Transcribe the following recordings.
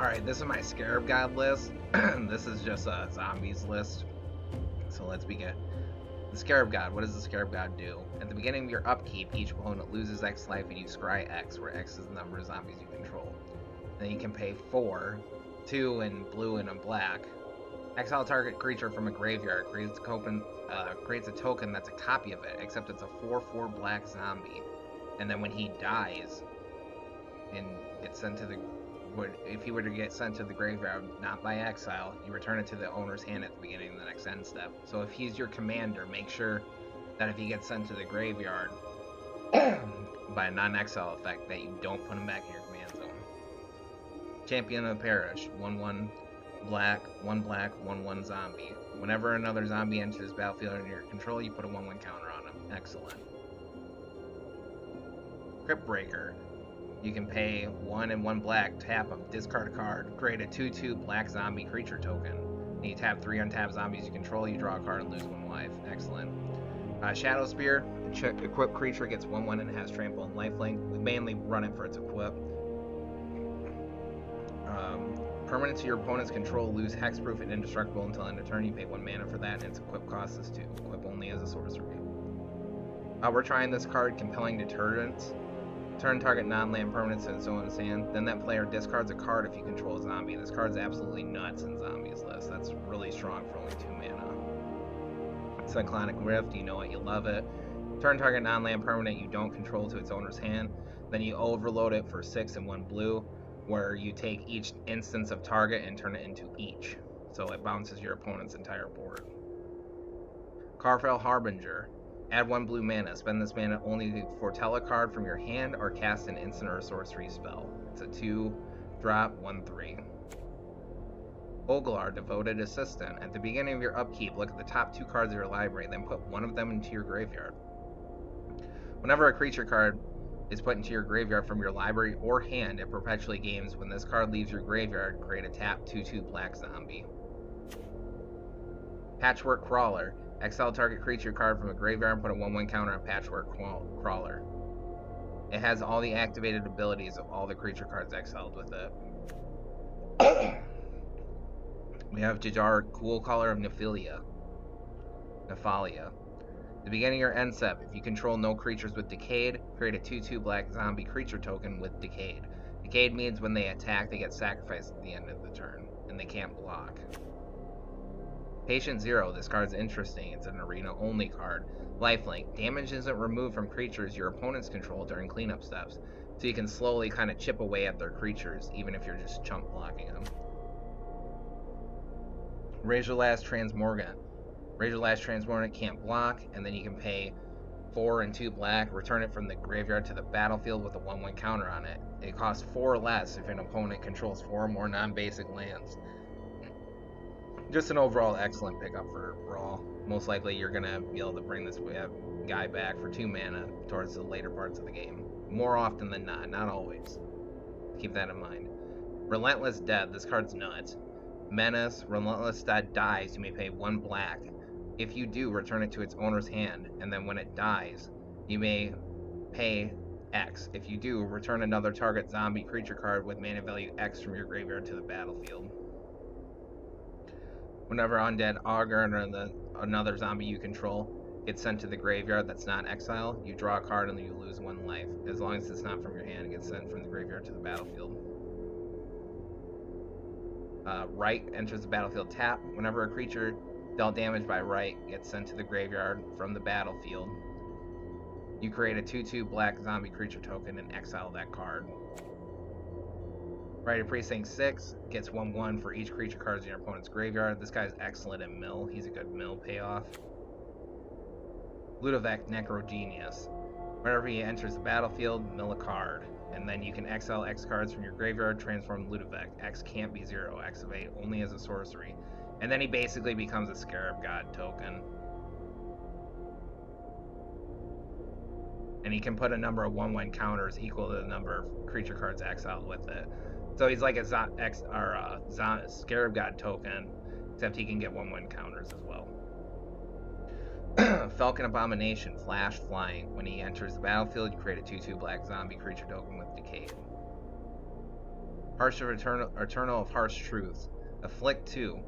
Alright, this is my Scarab God list. This is just a zombies list. So let's begin. The Scarab God. What does the Scarab God do? At the beginning of your upkeep, each opponent loses X life and you scry X, where X is the number of zombies you control. Then you can pay 4, 2 in blue and a black. Exile target creature from a graveyard. Creates a token that's a copy of it, except it's a 4/4 black zombie. And then when he dies and gets sent to the if he were to get sent to the graveyard, not by exile, you return it to the owner's hand at the beginning of the next end step. So if he's your commander, make sure that if he gets sent to the graveyard by a non-exile effect, that you don't put him back in your command zone. Champion of the Parish, 1/1 black, 1/1 zombie. Whenever another zombie enters the battlefield under your control, you put a 1/1 counter on him. Excellent. Crypt Breaker. You can pay 1 and 1 black, tap him, discard a card, create a 2/2 black zombie creature token. And you tap 3 untapped zombies you control, you draw a card and lose 1 life. Excellent. Shadow Spear, equipped creature gets 1/1 and has trample and lifelink. We mainly run it for its equip. Permanent to your opponent's control, lose hexproof and indestructible until end of turn. You pay 1 mana for that, and its equip cost is 2. Equip only as a sorcery. We're trying this card, Compelling Deterrence. Turn target non-land permanents to its owner's hand. Then that player discards a card if you control a zombie. This card's absolutely nuts in zombies list. That's really strong for only 2 mana. Cyclonic Rift, you know it, you love it. Turn target non-land permanent you don't control to its owner's hand. Then you overload it for 6 and 1 blue, where you take each instance of target and turn it into each. So it bounces your opponent's entire board. Carfell Harbinger. Add 1 blue mana. Spend this mana only to foretell a card from your hand or cast an instant or a sorcery spell. It's a 2-drop, 1/3. Oglar, Devoted Assistant. At the beginning of your upkeep, look at the top 2 cards of your library, then put one of them into your graveyard. Whenever a creature card is put into your graveyard from your library or hand, it perpetually games. When this card leaves your graveyard, create a tap 2/2 black zombie. Patchwork Crawler. Exile target creature card from a graveyard and put a 1/1 counter on Patchwork Crawler. It has all the activated abilities of all the creature cards exiled with it. We have Jajar, Cool Color of Nephalia. At the beginning of your end step, if you control no creatures with Decayed, create a 2/2 black zombie creature token with Decayed. Decayed means when they attack, they get sacrificed at the end of the turn, and they can't block. Patient Zero, this card's interesting. It's an arena-only card. Lifelink. Damage isn't removed from creatures your opponents control during cleanup steps, so you can slowly kind of chip away at their creatures, even if you're just chump blocking them. Razorlash Transmorgant. Razorlash Transmorgant can't block, and then you can pay 4 and 2 black, return it from the graveyard to the battlefield with a 1/1 counter on it. It costs 4 less if an opponent controls 4 or more non-basic lands. Just an overall excellent pickup for Raw. Most likely you're going to be able to bring this guy back for 2 mana towards the later parts of the game. More often than not always. Keep that in mind. Relentless Death, this card's nuts. Menace, Relentless Death dies, you may pay 1 black. If you do, return it to its owner's hand, and then when it dies, you may pay X. If you do, return another target zombie creature card with mana value X from your graveyard to the battlefield. Whenever Undead Augur or another zombie you control gets sent to the graveyard that's not exile, you draw a card and you lose 1 life. As long as it's not from your hand, it gets sent from the graveyard to the battlefield. Right enters the battlefield tap. Whenever a creature dealt damage by Right gets sent to the graveyard from the battlefield, you create a 2/2 black zombie creature token and exile that card. Right at Precinct 6 gets 1/1 for each creature cards in your opponent's graveyard. This guy's excellent at mill. He's a good mill payoff. Ludovic Necrogenius. Whenever he enters the battlefield, mill a card. And then you can exile X cards from your graveyard, transform Ludovic. X can't be 0, activate only as a sorcery. And then he basically becomes a Scarab God token. And he can put a number of 1/1 counters equal to the number of creature cards exiled with it. So he's like a Scarab God token, except he can get 1/1 counters as well. Falcon Abomination, Flash Flying. When he enters the battlefield, you create a 2/2 black zombie creature token with Decayed. Eternal of Harsh Truth. Afflict 2.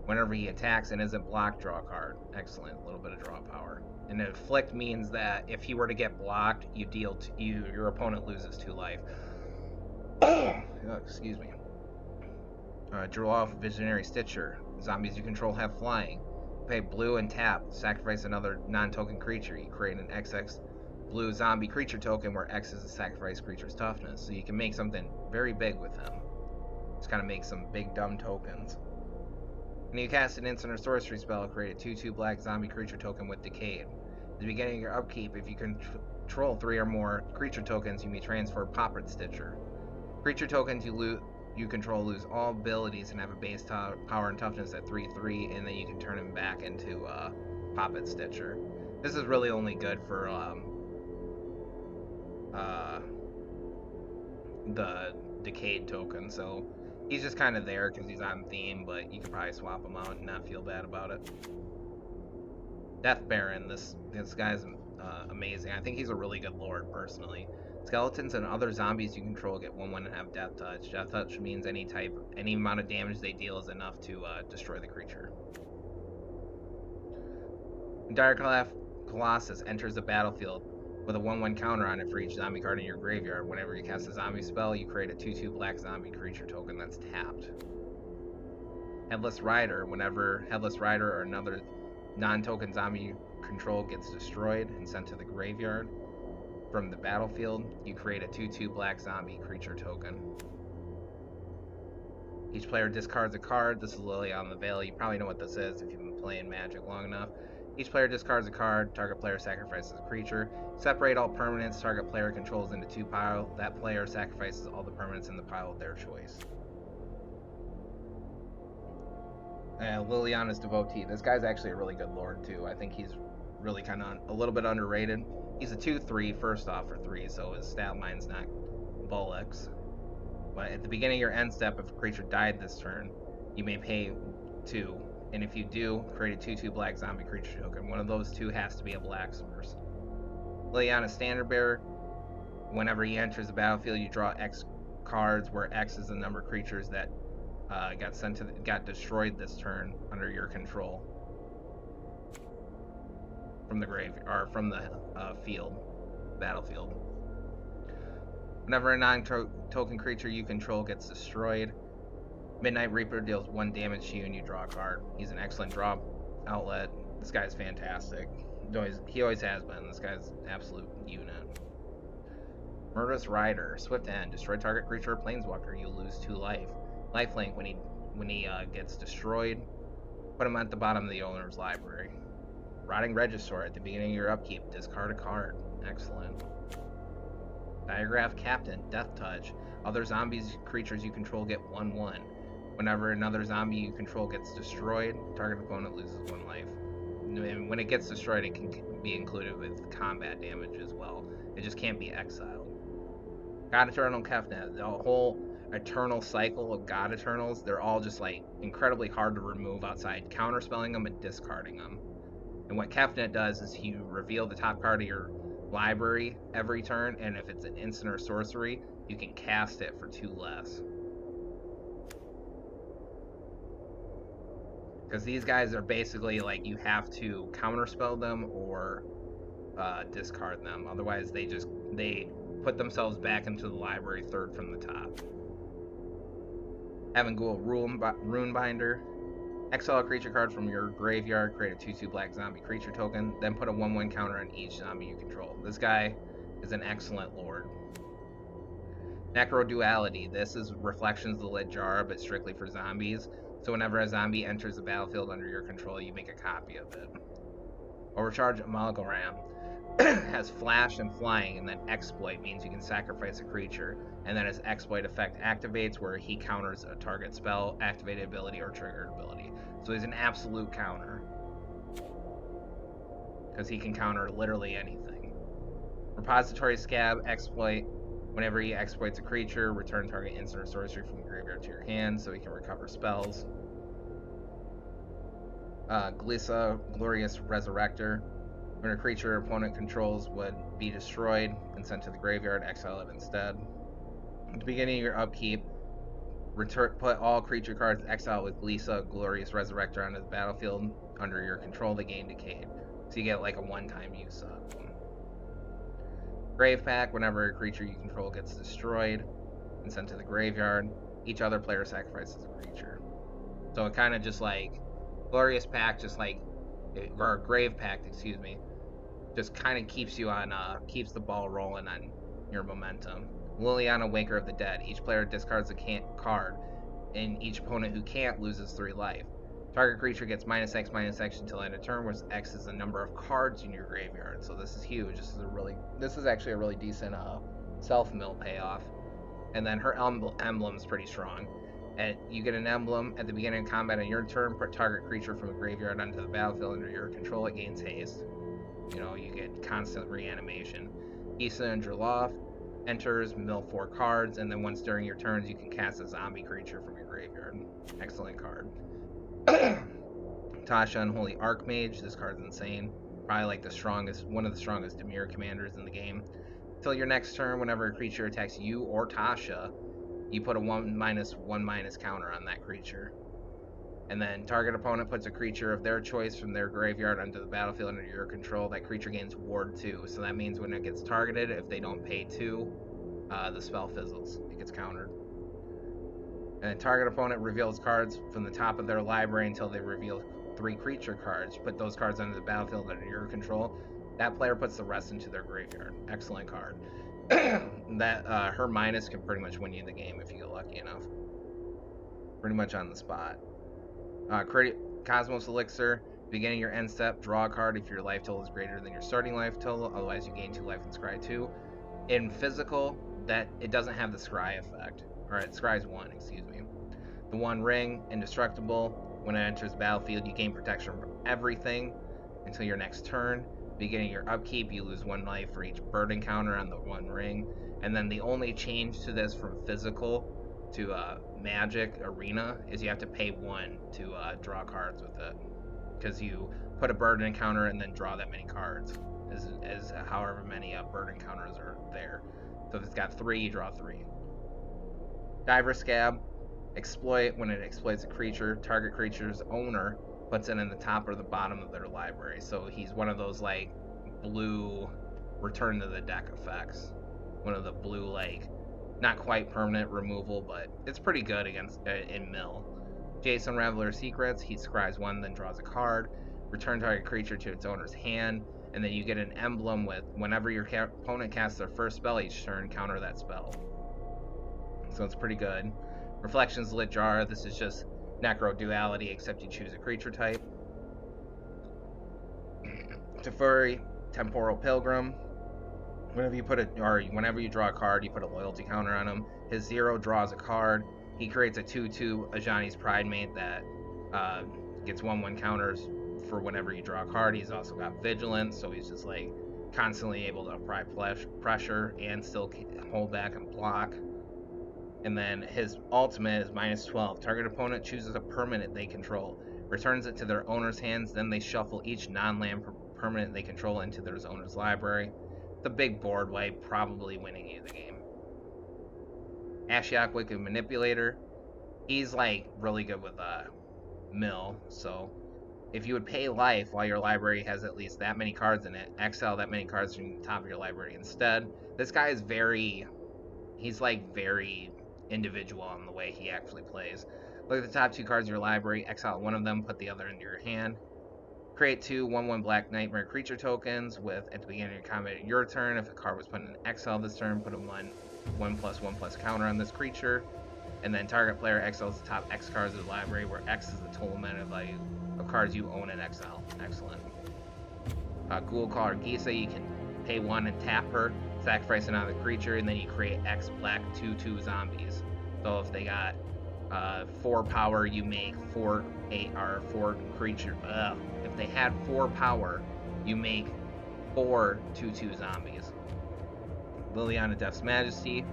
Whenever he attacks and isn't blocked, draw a card. Excellent. A little bit of draw power. And Afflict means that if he were to get blocked, your opponent loses 2 life. Oh, excuse me. Draw off Visionary Stitcher. Zombies you control have flying. Pay blue and tap. Sacrifice another non-token creature. You create an XX blue zombie creature token where X is the sacrifice creature's toughness. So you can make something very big with him. Just kind of make some big dumb tokens. When you cast an instant or sorcery spell, create a 2/2 black zombie creature token with Decayed. At the beginning of your upkeep, if you control 3 or more creature tokens, you may transfer Puppet Stitcher. Creature tokens you control lose all abilities and have a base power and toughness at 3/3, and then you can turn them back into Puppet Stitcher. This is really only good for the Decayed token, so he's just kind of there because he's on theme, but you can probably swap him out and not feel bad about it. Death Baron, this guy's amazing. I think he's a really good lord, personally. Skeletons and other zombies you control get 1/1 and have Death Touch. Death Touch means any amount of damage they deal is enough to destroy the creature. Dire Colossus enters the battlefield with a 1/1 counter on it for each zombie card in your graveyard. Whenever you cast a zombie spell, you create a 2/2 black zombie creature token that's tapped. Headless Rider. Whenever Headless Rider or another non-token zombie you control gets destroyed and sent to the graveyard from the battlefield, you create a 2/2 black zombie creature token. Each player discards a card. This is Liliana the Veil. You probably know what this is if you've been playing Magic long enough. Each player discards a card. Target player sacrifices a creature. Separate all permanents target player controls into 2 piles. That player sacrifices all the permanents in the pile of their choice. Liliana's Devotee. This guy's actually a really good lord too. I think he's really kind of a little bit underrated. He's a 2/3 first off for 3, so his stat line's not bullocks. But at the beginning of your end step, if a creature died this turn, you may pay 2. And if you do, create a 2/2 black zombie creature token. One of those 2 has to be a black source. Liliana Standard Bearer. Whenever he enters the battlefield, you draw X cards, where X is the number of creatures that got destroyed this turn under your control from the from the battlefield. Whenever a non-token creature you control gets destroyed, Midnight Reaper deals 1 damage to you and you draw a card. He's an excellent draw outlet. This guy's fantastic. He always has been. This guy's an absolute unit. Murderous Rider. Swift End. Destroy target creature or planeswalker. You lose 2 life. Lifelink. When he gets destroyed, put him at the bottom of the owner's library. Rotting Regisaur. At the beginning of your upkeep, discard a card. Excellent. Diagraph Captain. Death Touch. Other zombies creatures you control get 1/1. Whenever another zombie you control gets destroyed, target opponent loses 1 life. And when it gets destroyed, it can be included with combat damage as well. It just can't be exiled. God Eternal Kefnet. The whole Eternal cycle of God Eternals, they're all just like incredibly hard to remove outside counterspelling them and discarding them. And what Kefnet does is you reveal the top card of your library every turn, and if it's an instant or sorcery, you can cast it for 2 less. Because these guys are basically like you have to counterspell them or discard them. Otherwise, they put themselves back into the library 3rd from the top. Avangul Runebinder. Exile a creature card from your graveyard. Create a 2/2 black zombie creature token. Then put a 1/1 counter on each zombie you control. This guy is an excellent lord. Necroduality. This is Reflections of the Lit Jar, but strictly for zombies. So whenever a zombie enters the battlefield under your control, you make a copy of it. Overcharge Amalgam has Flash and Flying, and then Exploit means you can sacrifice a creature, and then his Exploit effect activates where he counters a target spell, activated ability, or triggered ability. So he's an absolute counter, because he can counter literally anything. Repository Scab Exploit. Whenever he exploits a creature, return target instant or sorcery from the graveyard to your hand so he can recover spells. Glissa, Glorious Resurrector. When a creature opponent controls would be destroyed and sent to the graveyard, exile it instead. At the beginning of your upkeep, Put all creature cards exiled with Lisa, Glorious Resurrector, onto the battlefield under your control. They gain Decayed. So you get like a one-time use of them. Grave Pack, whenever a creature you control gets destroyed and sent to the graveyard, each other player sacrifices a creature. So it kind of just like Glorious Pack, just like, or Grave Pact, excuse me, just kind of keeps you on, keeps the ball rolling on your momentum. Liliana, Waker of the Dead. Each player discards a card, and each opponent who can't loses 3 life. Target creature gets -X until end of turn, where X is the number of cards in your graveyard. So this is huge. This is actually a really decent self-mill payoff. And then her emblem is pretty strong. And you get an emblem at the beginning of combat on your turn. Put target creature from a graveyard onto the battlefield under your control. It gains haste. You know, you get constant reanimation. Issa and Draloth enters, mill 4 cards, and then once during your turns, you can cast a zombie creature from your graveyard. Excellent card. Tasha, Unholy Archmage. This card's insane. Probably like one of the strongest Dimir commanders in the game. Until your next turn, whenever a creature attacks you or Tasha, you put a 1/1/1- counter on that creature. And then target opponent puts a creature of their choice from their graveyard onto the battlefield under your control. That creature gains Ward 2. So that means when it gets targeted, if they don't pay 2, the spell fizzles. It gets countered. And then target opponent reveals cards from the top of their library until they reveal 3 creature cards. Put those cards under the battlefield under your control. That player puts the rest into their graveyard. Excellent card. Her minus can pretty much win you the game if you get lucky enough. Pretty much on the spot. Cosmos Elixir. Beginning your end step, draw a card if your life total is greater than your starting life total. Otherwise, you gain 2 life and scry 2. In physical, that it doesn't have the scry effect. Alright, scry's 1, excuse me. The 1 ring, indestructible. When it enters the battlefield, you gain protection from everything until your next turn. Beginning your upkeep, you lose 1 life for each bird encounter on the 1 ring. And then the only change to this from physical to Magic Arena is you have to pay 1 to draw cards with it. Because you put a bird encounter and then draw that many cards. As however many bird encounters are there. So if it's got 3, you draw 3. Diver Scab. Exploit. When it exploits a creature, target creature's owner puts it in the top or the bottom of their library. So he's one of those like blue return to the deck effects. One of the blue, like, not quite permanent removal, but it's pretty good against in mill. Jason Unraveler Secrets. He scries 1, then draws a card. Return target creature to its owner's hand, and then you get an emblem with whenever your opponent casts their first spell each turn, counter that spell. So it's pretty good. Reflections Lit Jar. This is just Necro Duality, except you choose a creature type. Teferi, Temporal Pilgrim. Whenever you draw a card, you put a loyalty counter on him. His 0 draws a card. He creates a 2/2 Ajani's Pridemate that gets 1/1 counters for whenever you draw a card. He's also got Vigilance, so he's just like constantly able to apply pressure and still hold back and block. And then his ultimate is -12. Target opponent chooses a permanent they control, returns it to their owner's hands, then they shuffle each non-land permanent they control into their owner's library. The big board wipe, probably winning you the game. Ashiok, Wicked Manipulator. He's like really good with mill, so if you would pay life while your library has at least that many cards in it, exile that many cards from the top of your library instead. This guy is very individual on the way he actually plays. Look at the top 2 cards of your library, exile one of them, put the other into your hand. Create 2 1/1 Black Nightmare creature tokens with, at the beginning of your combat your turn, if a card was put in exile this turn, put a 1/1/1+ counter on this creature. And then target player exiles the top X cards of the library, where X is the total mana value of cards you own in exile. Excellent. Ghoul Caller Gisa, you can pay 1 and tap her, sacrifice another creature, and then you create X black 2/2 zombies. So if they got 4 power, you make 4 creature. If they had 4 power, you make 4 2/2 zombies. Liliana Death's Majesty.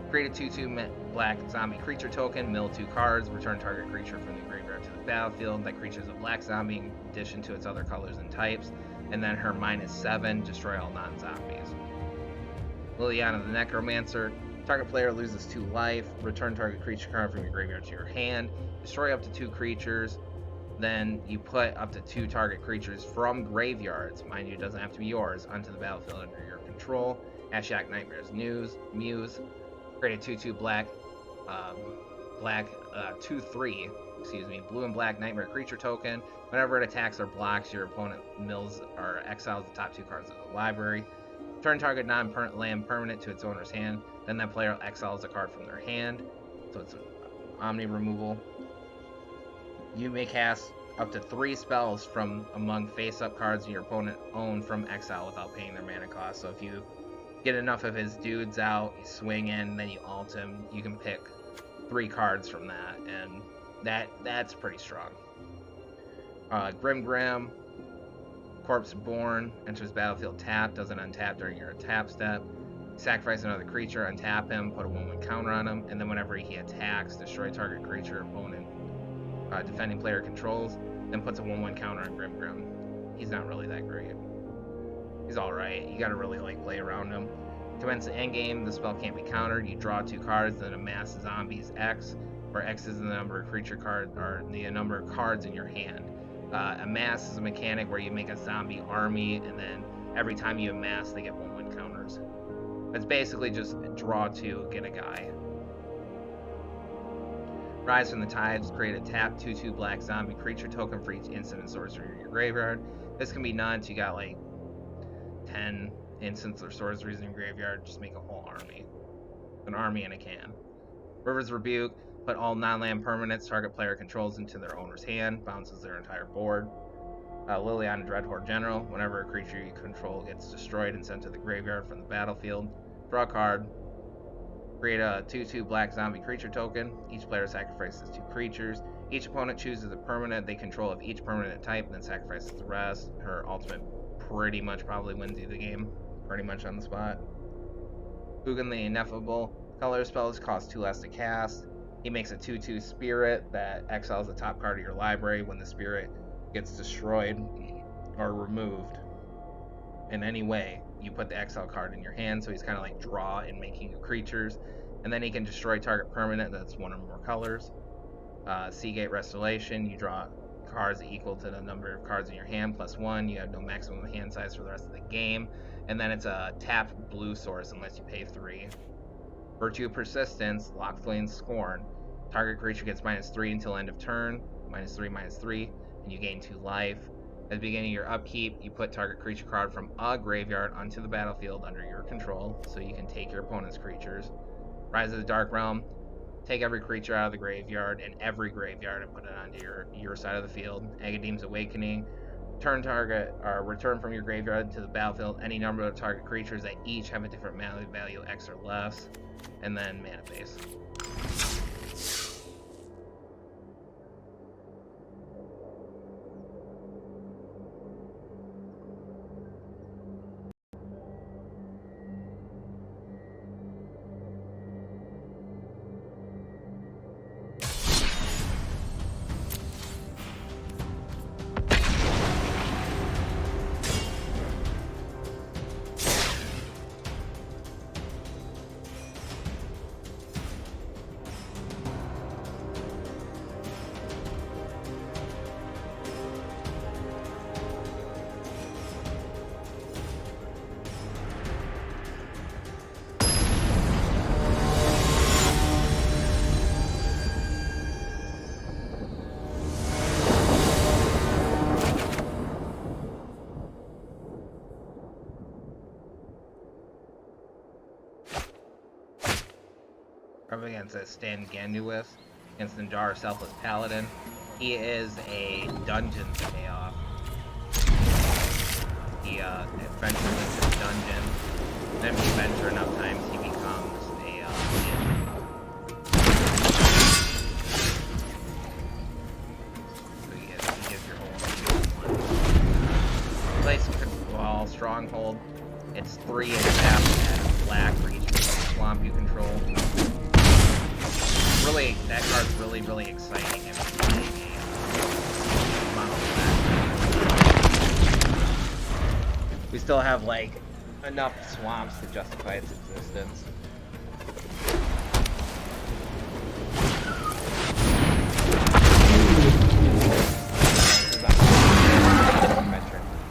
Create a 2/2 black zombie creature token, mill 2 cards, return target creature from the graveyard to the battlefield. That creature is a black zombie in addition to its other colors and types. And then her -7, destroy all non-zombies. Liliana the Necromancer. Target player loses 2 life. Return target creature card from your graveyard to your hand. Destroy up to 2 creatures. Then you put up to 2 target creatures from graveyards, mind you, it doesn't have to be yours, onto the battlefield under your control. Ashyak Nightmare's Muse. Create a 2/2 black 2/3, blue and black nightmare creature token. Whenever it attacks or blocks, your opponent mills or exiles the top 2 cards of the library. Turn target non-land permanent to its owner's hand. Then that player exiles a card from their hand. So it's Omni removal. You may cast up to 3 spells from among face-up cards your opponent owns from exile without paying their mana cost. So if you get enough of his dudes out, you swing in, then you alt him, you can pick 3 cards from that, and that's pretty strong. Grim, Corpse Born, enters battlefield tapped, doesn't untap during your tap step. Sacrifice another creature, untap him, put a 1/1 counter on him, and then whenever he attacks, destroy target creature opponent defending player controls, then puts a 1/1 counter on Grim. He's not really that great. He's alright. You gotta really play around him. Commence the endgame, the spell can't be countered. You draw 2 cards, then amass zombies X, where X is the number of creature cards or the number of cards in your hand. Amass is a mechanic where you make a zombie army, and then every time you amass, they get 1/1 counters. It's basically just draw 2, get a guy. Rise from the Tides, create a tap 2/2 black zombie creature token for each instant and sorcery in your graveyard. This can be none, so you got 10 instants or sorceries in your graveyard, just make a whole army. An army in a can. River's Rebuke, put all non-land permanents target player controls into their owner's hand, bounces their entire board. Liliana Dreadhorde General, whenever a creature you control gets destroyed and sent to the graveyard from the battlefield, draw a card. Create a 2/2 black zombie creature token. Each player sacrifices 2 creatures. Each opponent chooses a permanent they control of each permanent type, and then sacrifices the rest. Her ultimate pretty much probably wins you the game, pretty much on the spot. Ugin the Ineffable. Color spells cost 2 less to cast. He makes a 2/2 spirit that exiles the top card of your library when the spirit gets destroyed or removed in any way. You put the exile card in your hand, so he's kind of like draw in making new creatures. And then he can destroy target permanent that's 1 or more colors. Seagate Restoration, you draw cards equal to the number of cards in your hand plus 1. You have no maximum hand size for the rest of the game. And then it's a tapped blue source unless you pay 3. Virtue of Persistence, Lockflame Scorn. Target creature gets -3 until end of turn, -3/-3, and you gain 2 life. At the beginning of your upkeep, you put target creature card from a graveyard onto the battlefield under your control, so you can take your opponent's creatures. Rise of the Dark Realm, take every creature out of the graveyard and every graveyard and put it onto your side of the field. Agadeem's Awakening, return from your graveyard to the battlefield any number of target creatures that each have a different mana value, X or less, and then mana base. Up against a Stan Ganduith, against Ninjar Selfless Paladin. He is a Dungeons payoff. He ventures into the dungeon. Then if you venture enough times, he becomes a so he gives your whole place wall stronghold. It's 3 and a half black for each swamp you control. Really, that card's really exciting. We still have enough swamps to justify its existence.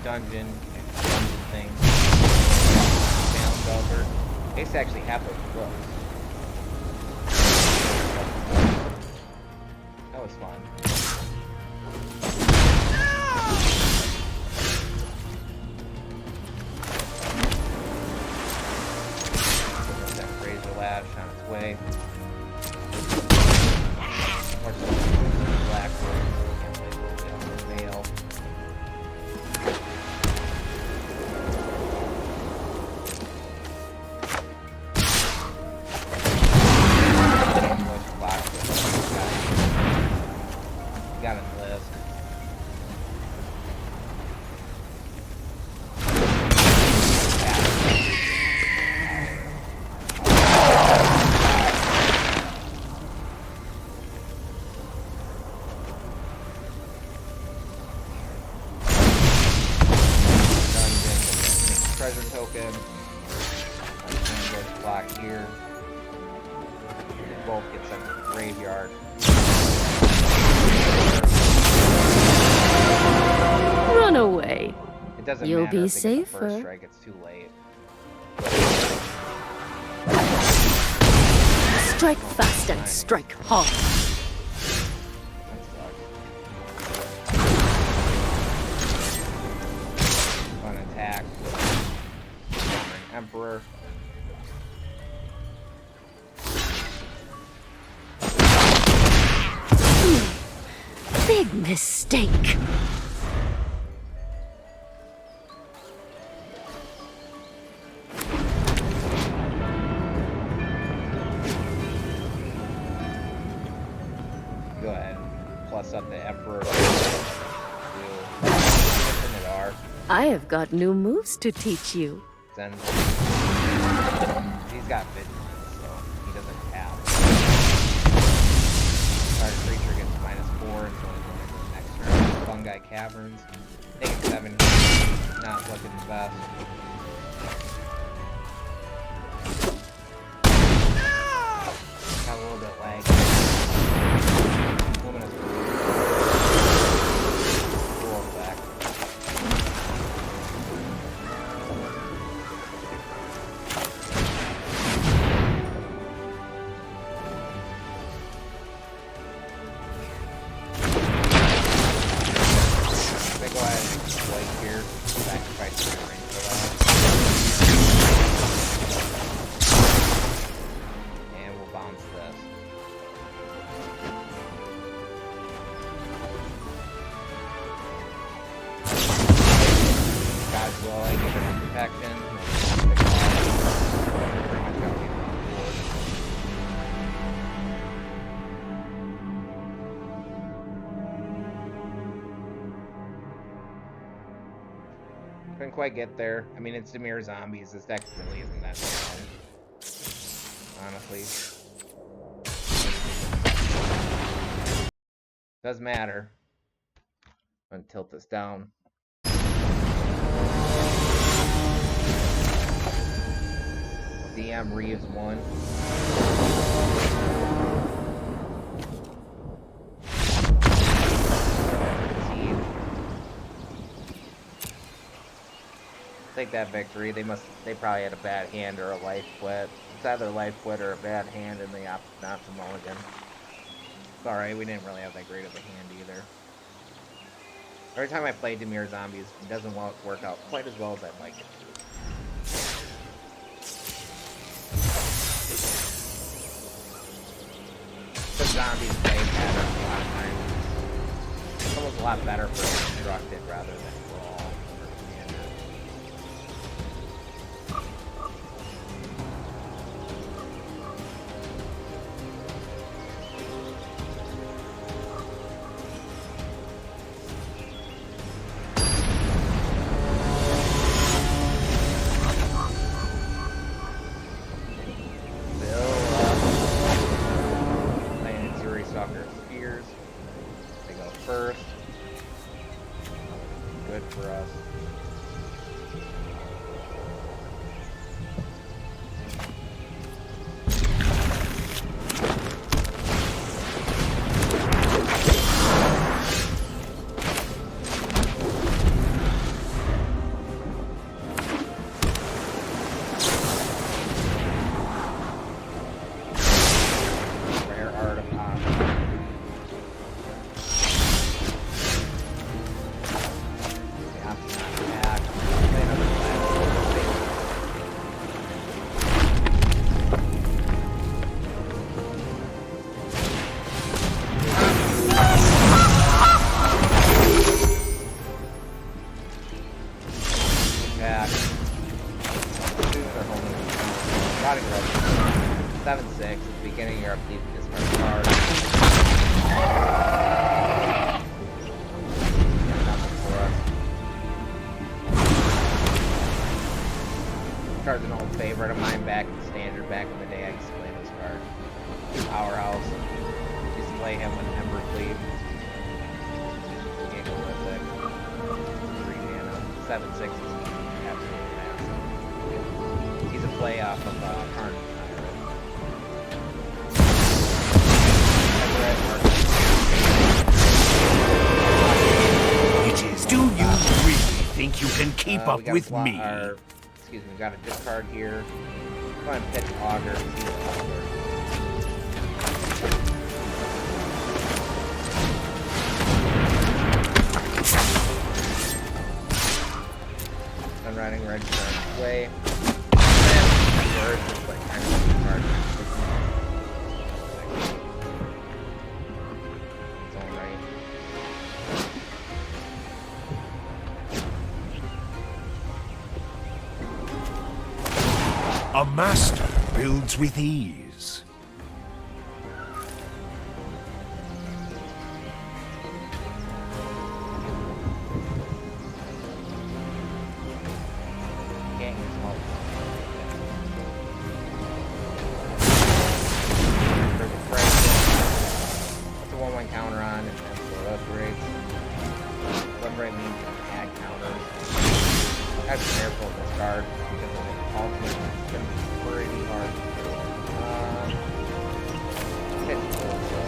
Dungeon thing. Sound over. It's actually halfway close. That was fun. That razor lash on its way. Black can't play the mail. Got a list. Treasure token. Go to block here. They both get sent to the graveyard. Run away. It doesn't You'll matter be if they get the safer. first strike, it's too late. Strike fast and strike hard. That sucks. Fun attack. Emperor. Big mistake. Go ahead. Plus up the Emperor. I have got new moves to teach you. He's got vigilance, so he doesn't have. Target creature gets -4 until the next turn. Fungi Caverns. -7. Not looking the best. Got a little bit laggy. Luminous Roll back. Go ahead and white here. Sacrifice my ring for that. And we'll bounce this. God's will, I give it protection. Couldn't quite get there. I mean, it's Dimir zombies. This deck really isn't that strong. Honestly. Does matter. I'm gonna tilt this down. DM Reeves 1. Take that victory. They probably had a bad hand or a life quit. It's either a life quit or a bad hand, and they opted not to mulligan. It's alright, we didn't really have that great of a hand either. Every time I play Dimir Zombies, it doesn't work out quite as well as I'd like it to. The zombies play better a lot of times. It's almost a lot better for constructed rather than brawl or commander. Roddic Red. 7-6. At the beginning of your upkeep, discard a card. Got nothing for us. This card's an old favorite of mine back in Standard. Back in the day, I used to play this card. Powerhouse. Used to play him with Ember Cleave. Can't go with it. 3 mana. 7-6 is absolutely massive. He's a play off of Karn. It is. Do you really think you can keep up with me? Excuse me, we got a discard here. Go ahead and pitch Augur and see what's Augur. Sunriding Red Shark Way. A master builds with ease. Can't use multiple. There's a break. That's a 1/1 counter on, and then for upgrades. Upgrade means you can add counters. I have to be careful with this card because of the ultimate. It's going to be pretty hard. It's cool, so.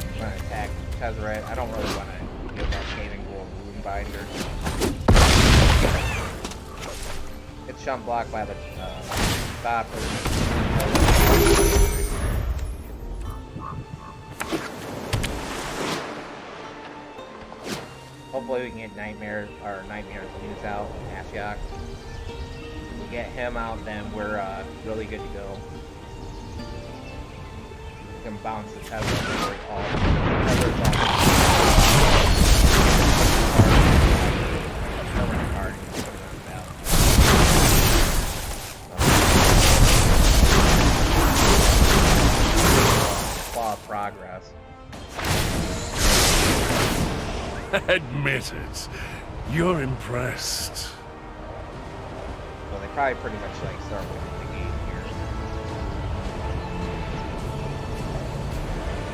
I'm going to attack Tezzeret. I don't really want to give that Caving Ghoul Rune Binder. It's chump blocked by the stopper. Hopefully we can get Nightmare's news out with Ashiok. If we get him out, then we're really good to go. We can bounce the Tesla before we all. Progress. Admit it. You're impressed. Well, they probably pretty much like start with the game here.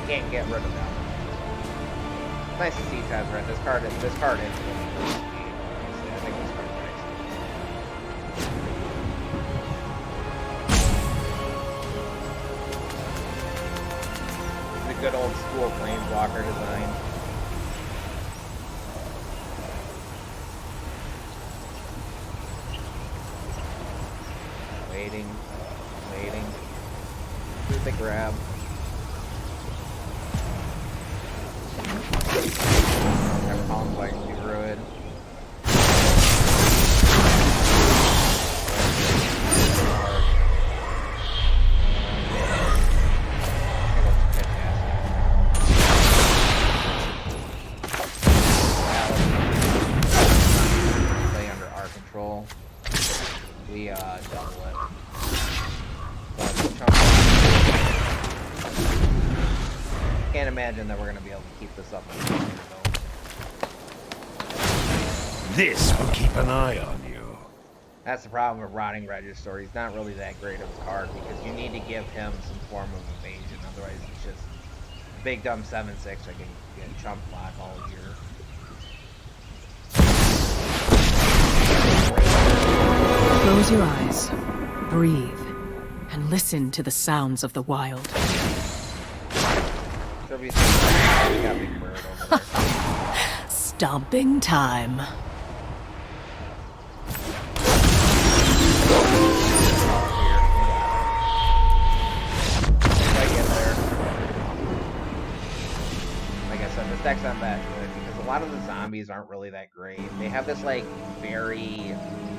You can't get rid of them. It's nice to see Tezzeret. This card is really good. I think this card's nice. The good old school Planeswalker design. Waiting. Do the grab. Have Column Fight the Druid. Play under our control. We double it. Can't imagine that we're going to be able to keep this up. This will keep an eye on you. That's the problem with Rotting Register. He's not really that great of a card because you need to give him some form of evasion. Otherwise, it's just big dumb 7/6 that can get chump block all year. Close your eyes, breathe, and listen to the sounds of the wild. Stomping time. Like I said, this deck's not that good because a lot of the zombies aren't really that great. They have this like very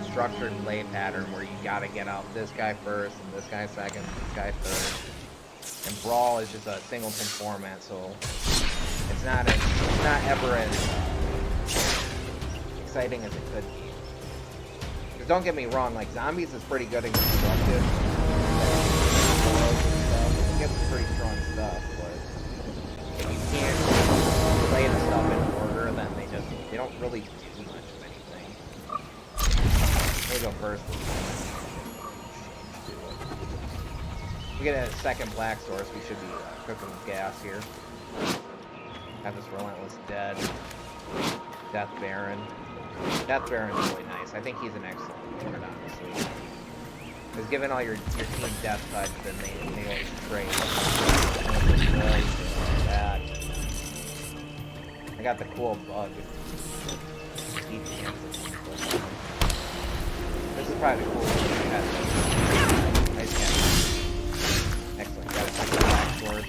structured play pattern where you gotta get out this guy first, and this guy second, and this guy third. And Brawl is just a singleton format, so it's not ever as exciting as it could be. Because don't get me wrong, like Zombies is pretty good and constructed. It gets pretty strong stuff, but if you can't play the stuff in order, then they don't really do much of anything. Let me go first. We get a second black source, we should be cooking with gas here. Have this Relentless Dead. Death Baron. Death Baron's really nice. I think he's an excellent card, honestly. Because given all your team death touch, then they always trade. That. I got the cool bug. This is probably the coolest thing I had. Nice cat. Excellent. Got a second black sword.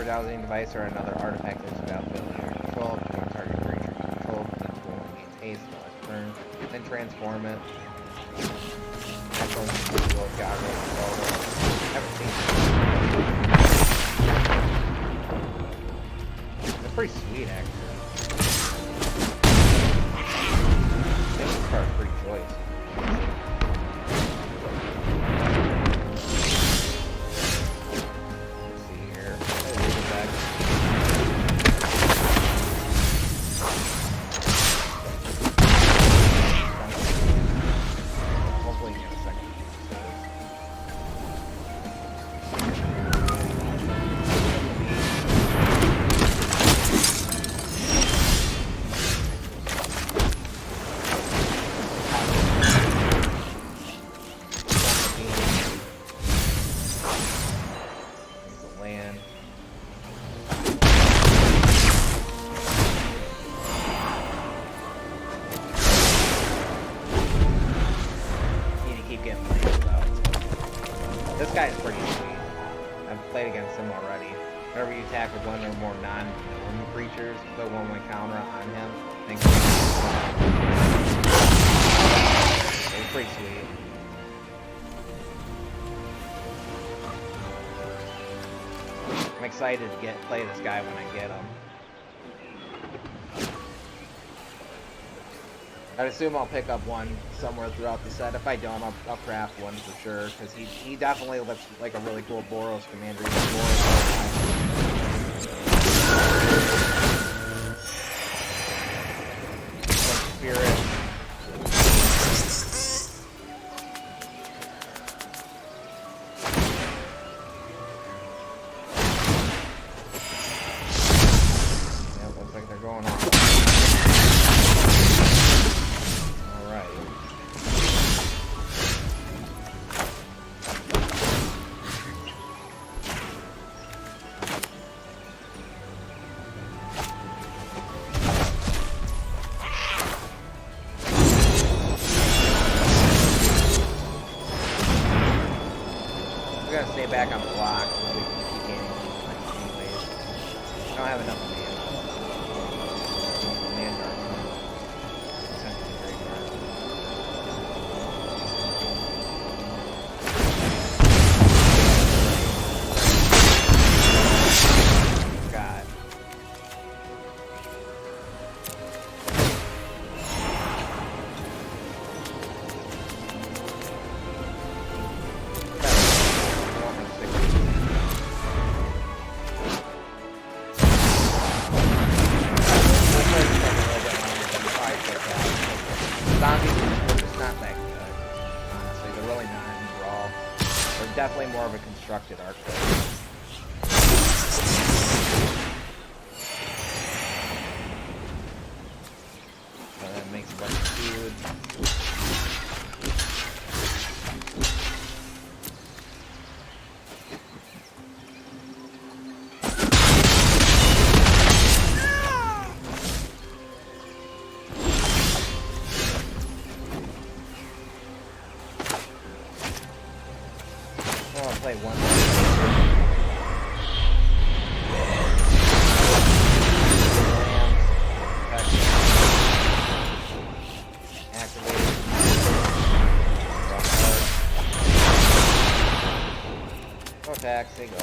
Dowsing device or another artifact is about building your control, between target creature you control, then will engage haste on its turn, then transform it. Excellent visual goggles, haven't seen it. They're pretty sweet actually. I think this card's pretty choice. This guy is pretty sweet. I've played against him already. Whenever you attack with one or more non-normal creatures, put 1/1 counter on him. It's pretty sweet. I'm excited to play this guy when I get him. I'd assume I'll pick up one somewhere throughout the set. If I don't, I'll craft one for sure, because he definitely looks like a really cool Boros commander. Spirit. Yeah, looks like they're going on. Stay back on the block so we can keep gaining anyways. I don't have enough mana. God. Definitely more of a constructed archetype. So that makes a bunch of food. play one. Activated. No attacks, they go.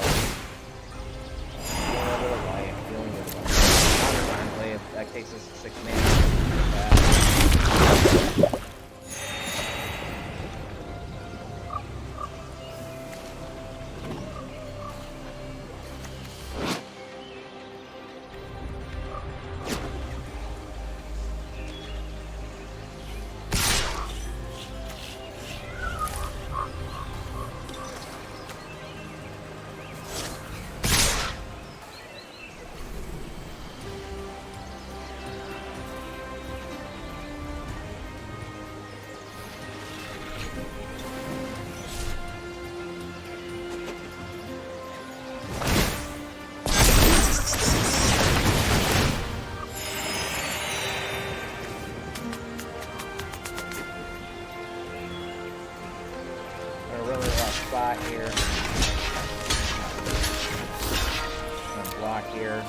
That takes us to 6 mana. Spot here. Block here.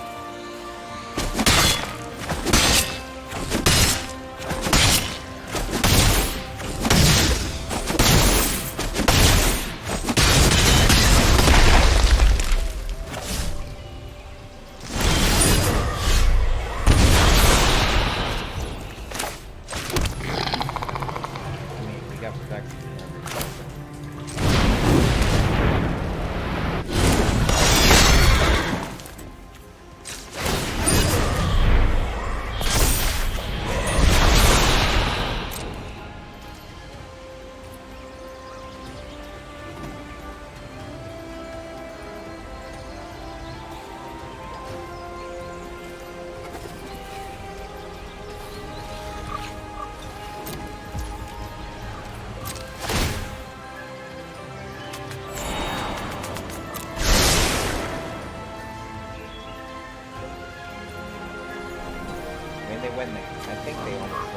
We got protection. They win there. I think they almost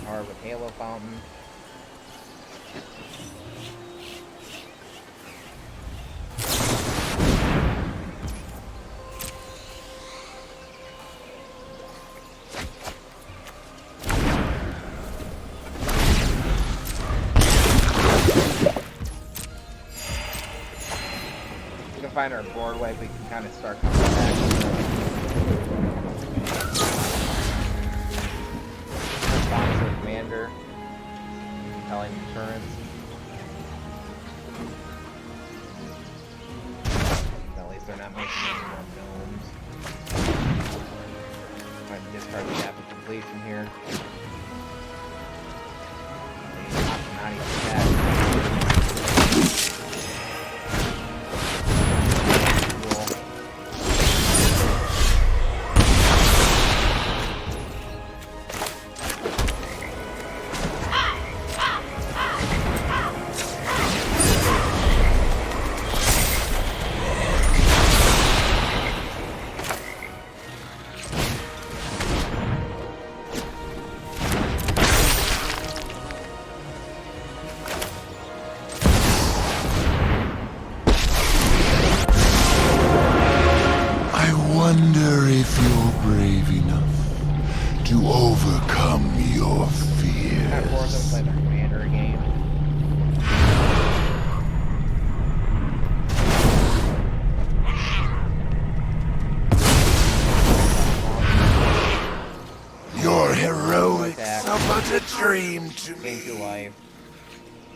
win. Or with Halo Fountain. Find our board wipe, we can kind of start coming back. Sponsor Commander, compelling deterrence. At least they're not making any more domes. Might discard the gap of completion here. Not even that. to overcome your fears. I forced them to play the commander game. Your heroics are but a dream to me. Gain 2 life.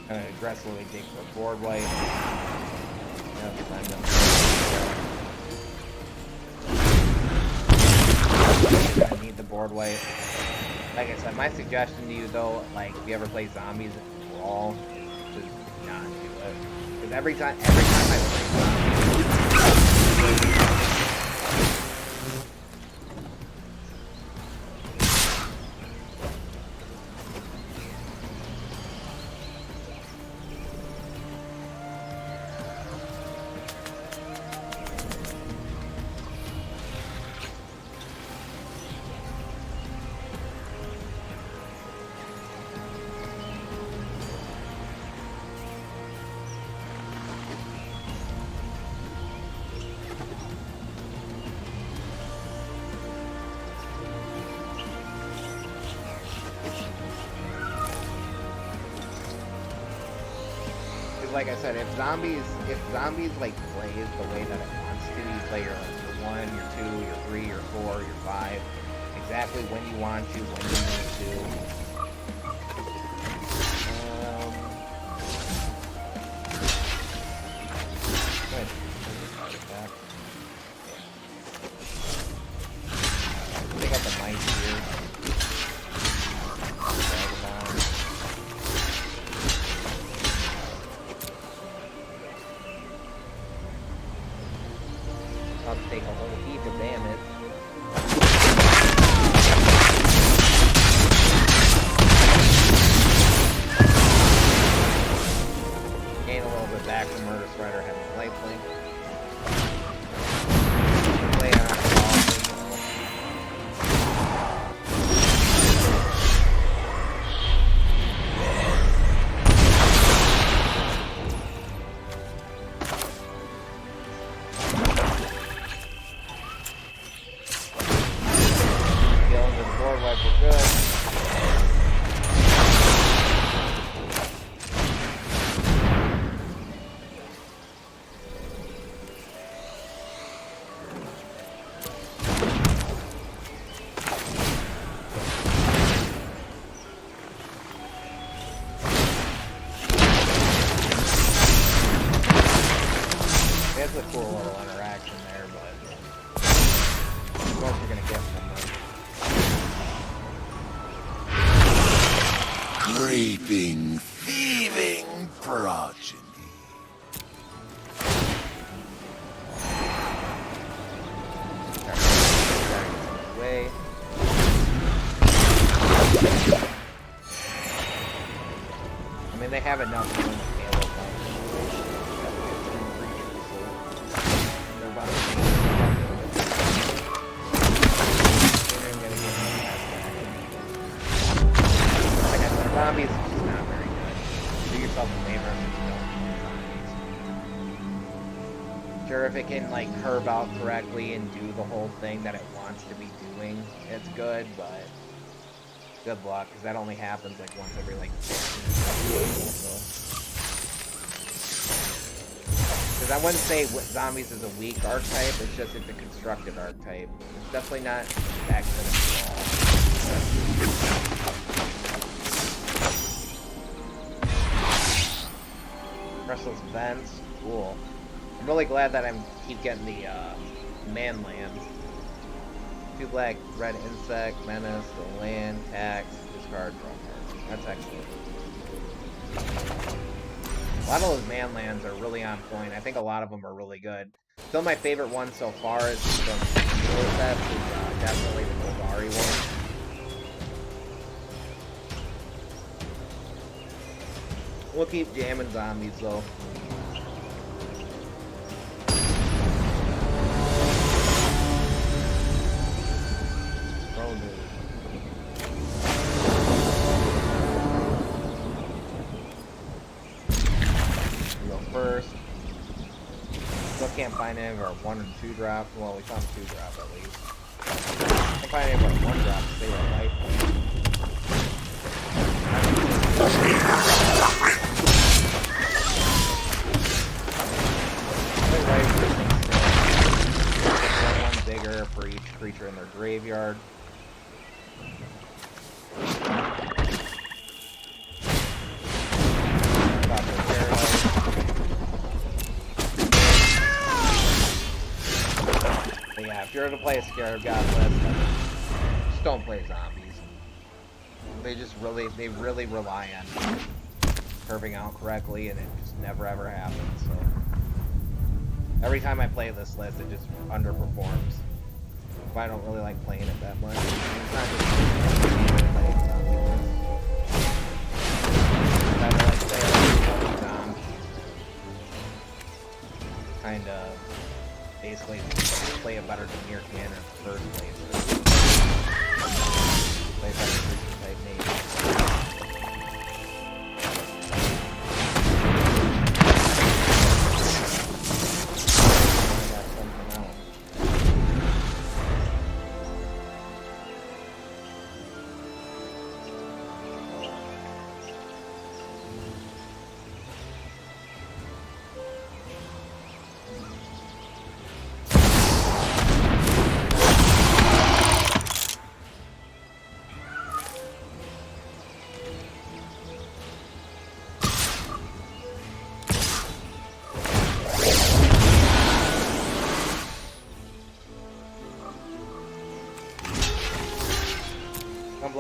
Aggressively take the board wipe. I need the board wipe. Like I said, my suggestion to you though, like if you ever play zombies at all, just not do it. Because every time I play zombies, like I said, if zombies like plays the way that it wants to, you play your 1, your 2, your 3, your 4, your 5, exactly when you want to, when you need to. Pick up the mice here. I'll take a whole heap of damage. Gain a little bit back from Murder Strider having lifelink. Play on it. That's a cool little interaction there, but what you're gonna get from them. Creeping, thieving progeny. Way. I mean, they have enough room with Halo fights. They're about to like I said, zombies is just not very good. Do yourself a favor and just don't use zombies. Sure, if it can like curve out correctly and do the whole thing that it wants to be doing, it's good, but good luck, because that only happens like once every like 15 years. Because I wouldn't say zombies is a weak archetype, it's just it's a constructive archetype. It's definitely not that good at all. Restless Vents, cool. I'm really glad that I keep getting the man lands. 2 black, red insect, menace, the land, tax, discard, draw cards. That's excellent. A lot of those man lands are really on point. I think a lot of them are really good. Still my favorite one so far is the set is definitely the Golgari one. We'll keep jamming zombies though. First. Still can't find any of our 1 and 2 drop. Well, we found 2 drop at least. Can't find any of our 1 drop to save our life. One bigger for each creature in their graveyard. If you're to play a Scarab God list, just don't play zombies. They really rely on curving out correctly, and it just never ever happens. So every time I play this list, it just underperforms. If I don't really like playing it that much, it's not just playing zombie lists. I like to say zombies. Kind of. Basically, play a better Demir cannon in the first place. Play a better creature type name. I got something else.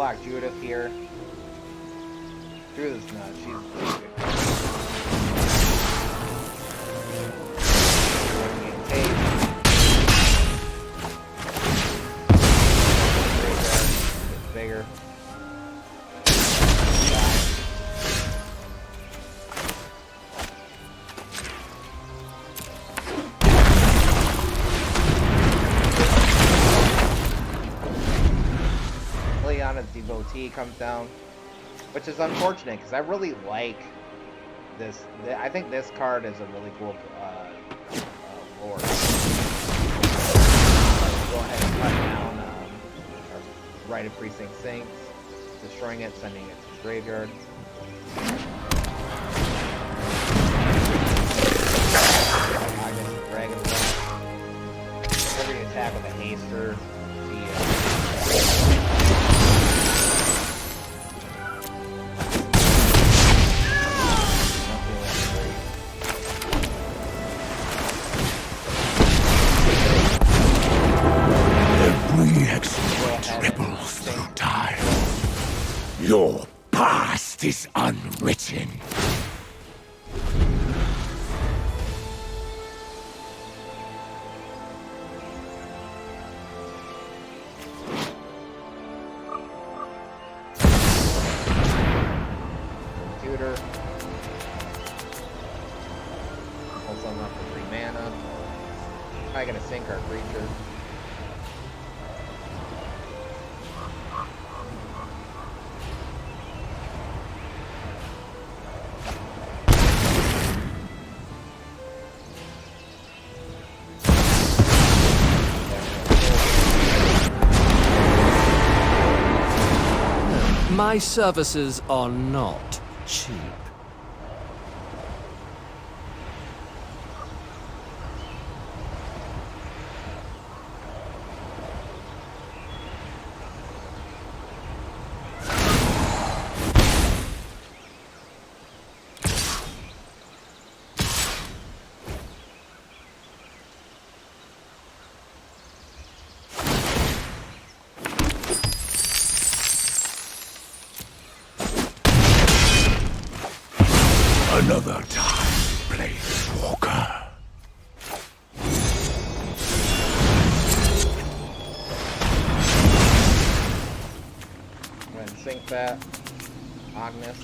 block Judith here. Judith's nuts. She's good. Bigger. Leon's devotee comes down, which is unfortunate because I really like this. I think this card is a really cool lore. Go ahead and cut down Rite of Precinct Saints, destroying it, sending it to the graveyard. Dragon Blast. Every attack with a haster. Ripples through time. Your past is unwritten. Computer. Also unlock for 3 mana. Probably gonna sink our creature. My services are not cheap. Another time, Planeswalker. Go ahead and sink that. Agnes.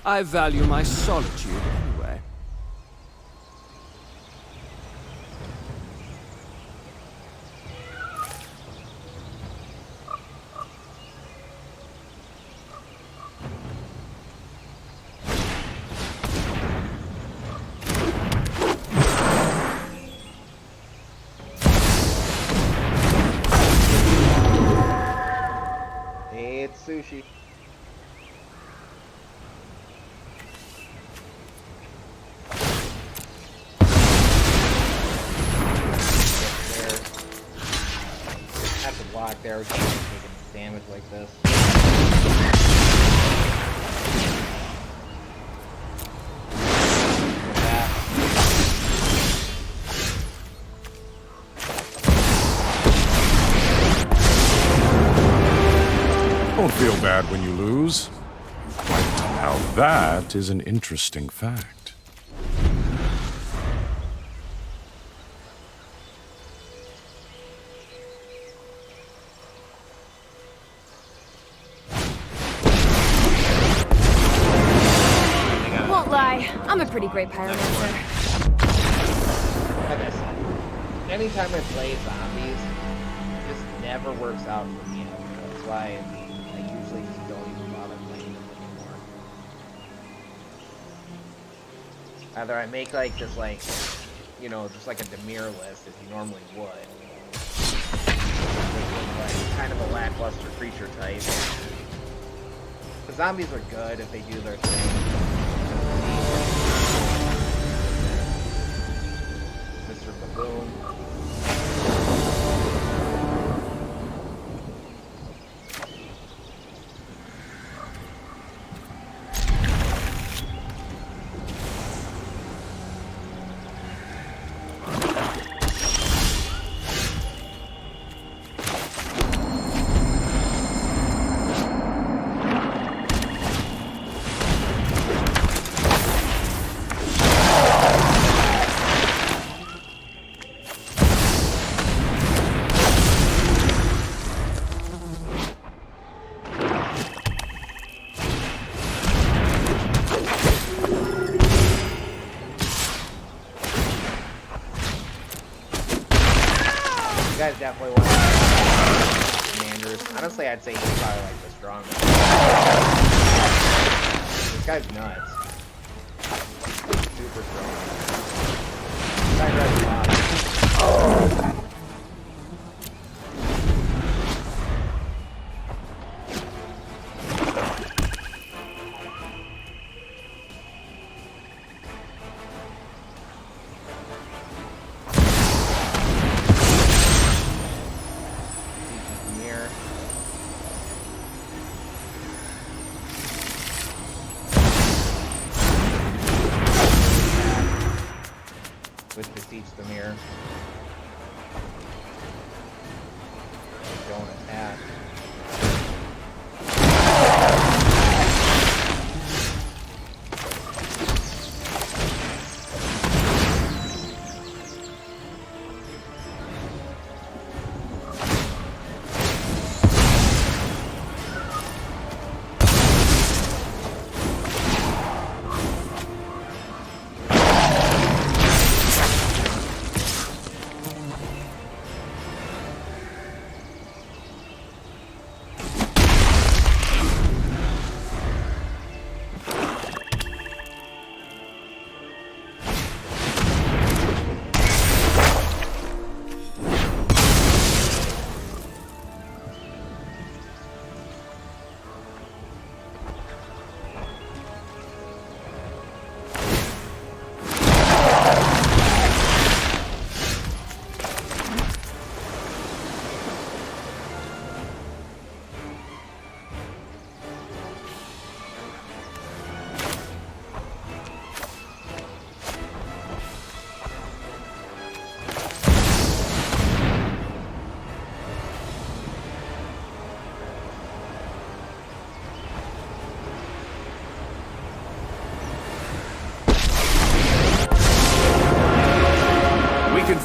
I value my solitude anyway. It's sushi. Have to block there. We can't be taking damage like this. Don't feel bad when you lose. Now that is an interesting fact. Won't lie, I'm a pretty great pyromancer. Like I said, anytime I play zombies, it just never works out for me. That's why I usually just don't even bother playing them anymore. Either I make like just like, you know, just like a Demir list as you normally would. Like kind of a lackluster creature type. The zombies are good if they do their thing. Mr. Baboon. You guys definitely want commanders. Honestly, I'd say he's probably like the strongest. This guy's nuts. Super strong. This guy does a lot. With Beseech the Mirror. Don't attack.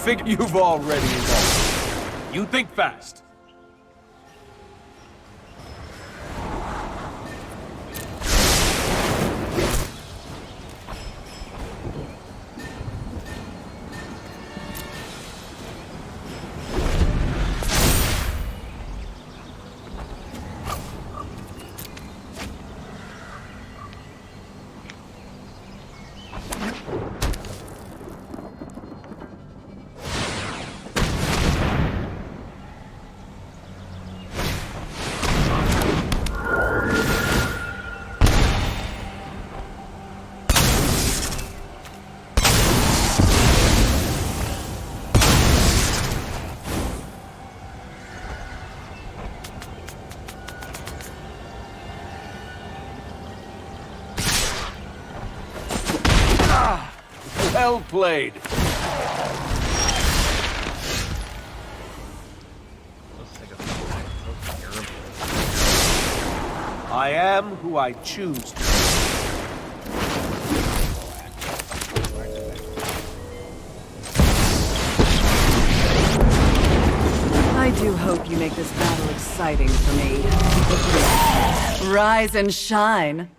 Figure you've already evolved. You think fast. Well played. I am who I choose to be. I do hope you make this battle exciting for me. Rise and shine.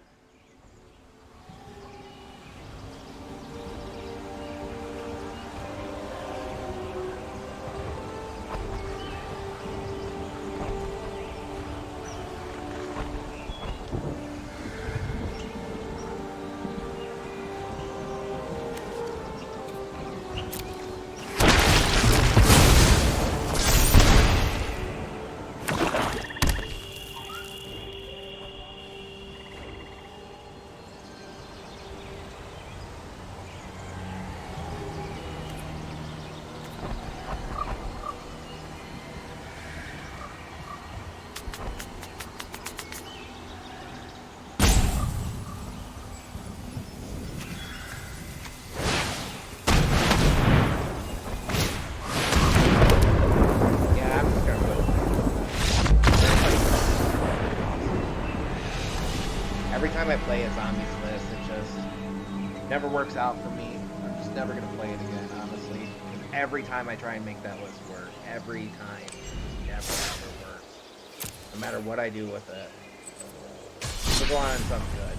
Every time I play a zombies list, it just never works out for me. I'm just never gonna play it again, honestly. Every time I try and make that list work, every time, it never ever works. No matter what I do with it, we'll go on something good.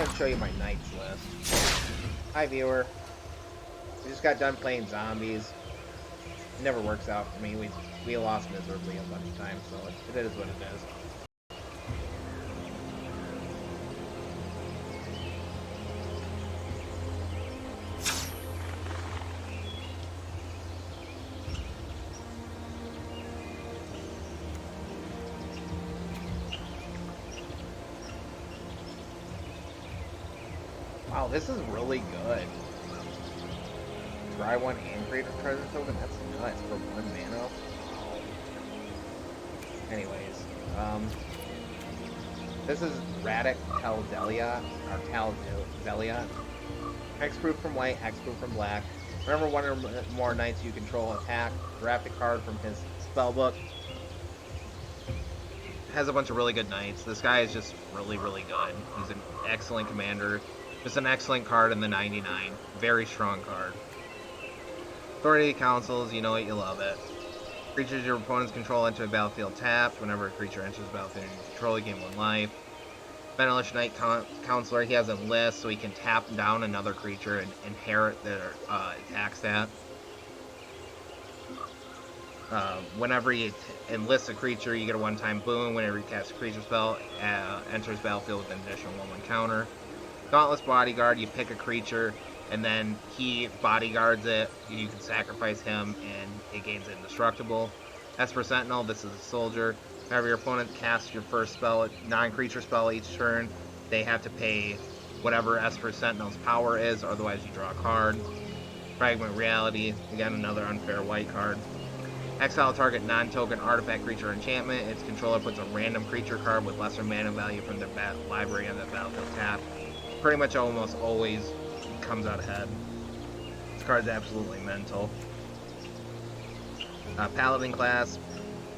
going to show you my Knights list. Hi, viewer. We just got done playing zombies. It never works out for me. We lost miserably a bunch of times, so it is what it is. Wow, this is really good. Try one and create a treasure token? That's nuts for 1 mana. Anyways, this is Roddic Delia, or Zealot. Hexproof from white, hexproof from black. Whenever one or more knights you control attack, draft a card from his spellbook. Has a bunch of really good knights. This guy is just really, really good. He's an excellent commander. Just an excellent card in the 99. Very strong card. Authority Councils, you know it, you love it. Creatures your opponents control enter the battlefield tapped. Whenever a creature enters the battlefield you control, you gain 1 life. Benelish Knight Counselor, he has a list, so he can tap down another creature and inherit their attack stat. Whenever you enlist a creature, you get a 1-time boon. Whenever you cast a creature spell, enters battlefield with an additional 1/1 counter. Dauntless Bodyguard, you pick a creature, and then he bodyguards it. You can sacrifice him, and it gains indestructible. Esper Sentinel, this is a soldier. Whenever your opponent casts your first spell, non-creature spell each turn, they have to pay whatever Esper Sentinel's power is, otherwise you draw a card. Fragment Reality, again another unfair white card. Exile target non-token artifact creature enchantment. Its controller puts a random creature card with lesser mana value from their library on the battlefield tap. Pretty much almost always comes out ahead. This card's absolutely mental. Paladin class.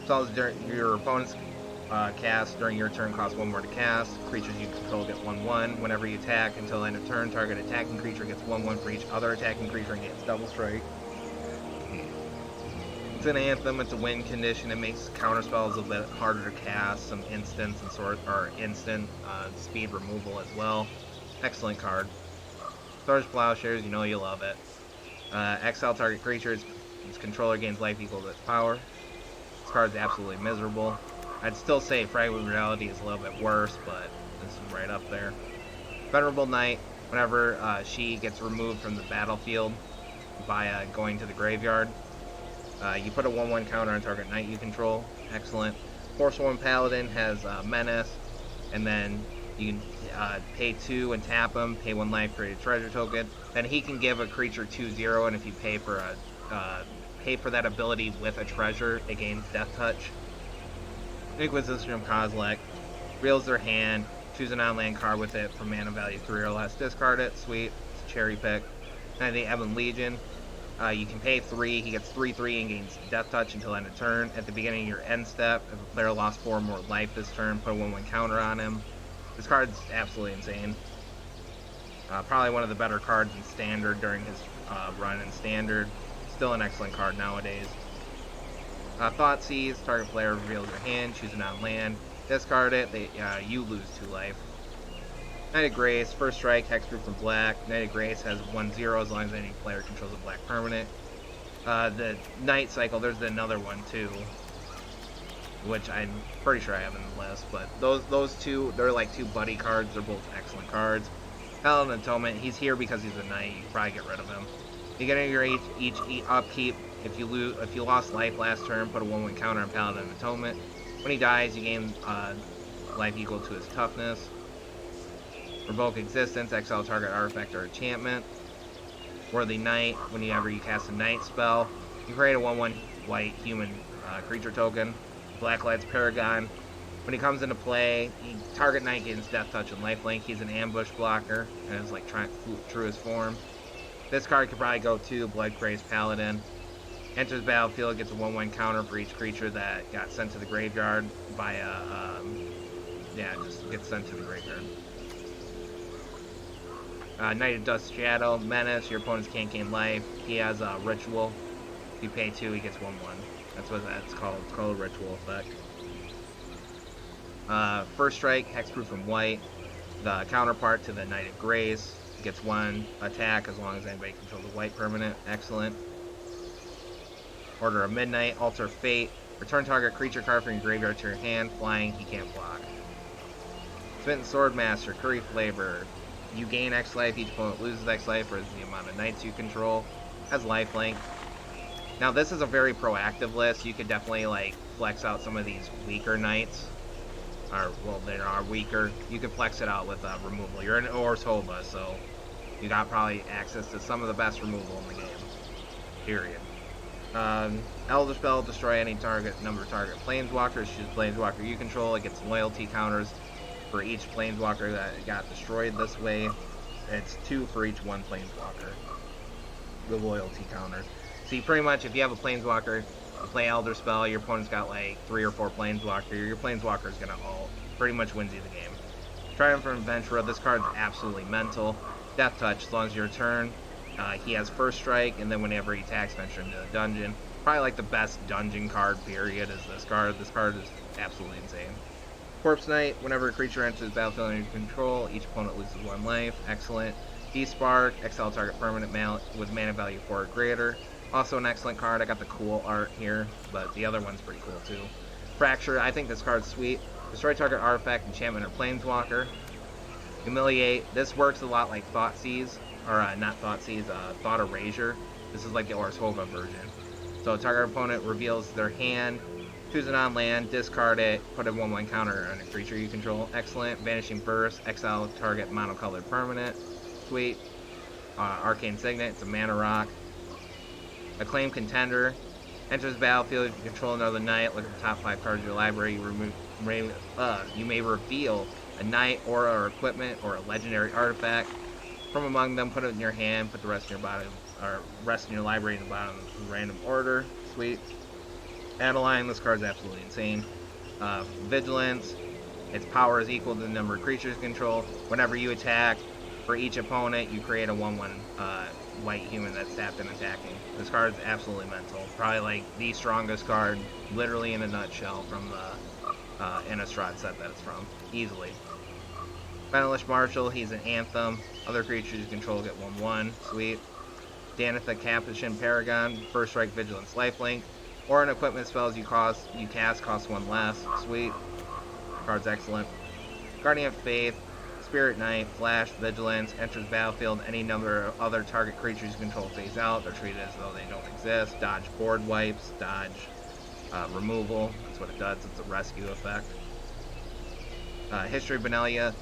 Spells your opponent's cast during your turn cost 1 more to cast. Creatures you control get 1/1. Whenever you attack until end of turn, target attacking creature gets 1/1 for each other attacking creature and gets double strike. It's an anthem, it's a win condition, it makes counter spells a bit harder to cast, some instant speed removal as well. Excellent card. Storage Plowshares, you know you love it. Exile target creatures, its controller gains life equal to its power. This card's absolutely miserable. I'd still say Fragment Reality is a little bit worse, but this is right up there. Venerable Knight, whenever she gets removed from the battlefield by going to the graveyard, you put a 1/1 counter on target knight you control. Excellent. Forsworn Paladin has Menace, and then you can pay 2 and tap him, pay 1 life, create a treasure token. Then he can give a creature 2/0, and if you pay for that ability with a treasure, it gains Death Touch. Inquisition of Kozilek reveals their hand, choose a non-land card with it for mana value 3 or less, discard it. Sweet, it's a cherry pick. Then the Ebon Legion. You can pay 3, he gets 3/3 and gains Death Touch until end of turn. At the beginning of your end step, if a player lost 4 or more life this turn, put a 1/1 counter on him. This card's absolutely insane. Probably one of the better cards in Standard during his run in Standard. Still an excellent card nowadays. Thoughtseize, target player reveals their hand, choose a non-land, discard it, you lose 2 life. Knight of Grace, first strike, hexproof from black. Knight of Grace has 1/0 as long as any player controls a black permanent. The Night Cycle, there's another one too, which I'm pretty sure I have in the list, but those two, they're like 2 buddy cards. They're both excellent cards. Paladin Atonement, he's here because he's a knight. You can probably get rid of him. Beginning of your each upkeep, if you lost life last turn, put a 1/1 counter on Paladin Atonement. When he dies, you gain life equal to his toughness. Revoke existence, exile target artifact or enchantment. Worthy Knight, whenever you cast a Knight spell, you create a 1/1 white human creature token. Blacklight's Paragon. When he comes into play, target Knight gains Death Touch and Lifelink. He's an ambush blocker, and it's like truest form. This card could probably go to Bloodcrazed Paladin. Enters battlefield, gets a 1/1 counter for each creature that got sent to the graveyard by a, just gets sent to the graveyard. Knight of Dust Shadow, Menace, your opponents can't gain life. He has a Ritual. If you pay 2, he gets 1/1. That's what that's called. It's called a Ritual effect. First strike, hexproof from white. The counterpart to the Knight of Grace gets 1 attack as long as anybody controls a white permanent. Excellent. Order of Midnight, Alter Fate. Return target creature card from your graveyard to your hand. Flying, he can't block. Smitten Swordmaster, Curry Flavor. You gain X life, each opponent loses X life, or is the amount of knights you control. Has lifelink. Now this is a very proactive list. You could definitely like flex out some of these weaker knights. Or, well, they are weaker. You can flex it out with removal. You're in Orshova, so you got probably access to some of the best removal in the game. Period. Elder Spell, destroy any number of target planeswalkers. Choose planeswalker you control. It gets loyalty counters for each planeswalker that got destroyed this way. It's 2 for each 1 planeswalker. The loyalty counters. So you pretty much, if you have a planeswalker, you play Elder Spell, your opponent's got like 3 or 4 planeswalker, your planeswalker is gonna ult. Pretty much wins you the game. Triumphant Adventurer, this card's absolutely mental. Death Touch, as long as your turn. He has first strike, and then whenever he attacks, venture into the dungeon. Probably like the best dungeon card, period, is this card. This card is absolutely insane. Corpse Knight, whenever a creature enters the battlefield under your control, each opponent loses 1 life. Excellent. Despark, exile target permanent with mana value 4 or greater. Also an excellent card. I got the cool art here, but the other one's pretty cool too. Fracture, I think this card's sweet. Destroy target artifact, enchantment, or planeswalker. Humiliate, this works a lot like Thoughtseize, or not Thoughtseize, Thought Erasure. This is like the Orshova version. So target opponent reveals their hand, choose a non-land, discard it, put a 1/1 counter on a creature you control. Excellent. Vanishing Burst, exile target monocolored permanent. Sweet. Arcane Signet, it's a mana rock. Acclaimed Contender, enters the battlefield, if you control another knight, look at the top 5 cards of your library, you may reveal a knight, aura, or equipment, or a legendary artifact. From among them, put it in your hand, put the rest in your bottom, or rest in your library in the bottom of random order. Sweet. Adeline, this card's absolutely insane. Vigilance, its power is equal to the number of creatures you control. Whenever you attack, for each opponent, you create a 1/1 white human that's tapped and attacking. This card is absolutely mental. Probably like the strongest card, literally in a nutshell, from the Innistrad set that it's from. Easily. Benelish Marshal, he's an Anthem. Other creatures you control get 1/1. Sweet. Danitha Capuchin Paragon, first strike Vigilance Lifelink. Or an equipment spells you cast cost 1 less. Sweet. Card's excellent. Guardian of Faith, Spirit Knight, Flash, Vigilance, enters battlefield, any number of other target creatures you control phase out, they're treated as though they don't exist. Dodge board wipes, dodge removal, that's what it does, it's a rescue effect. History of Benelia,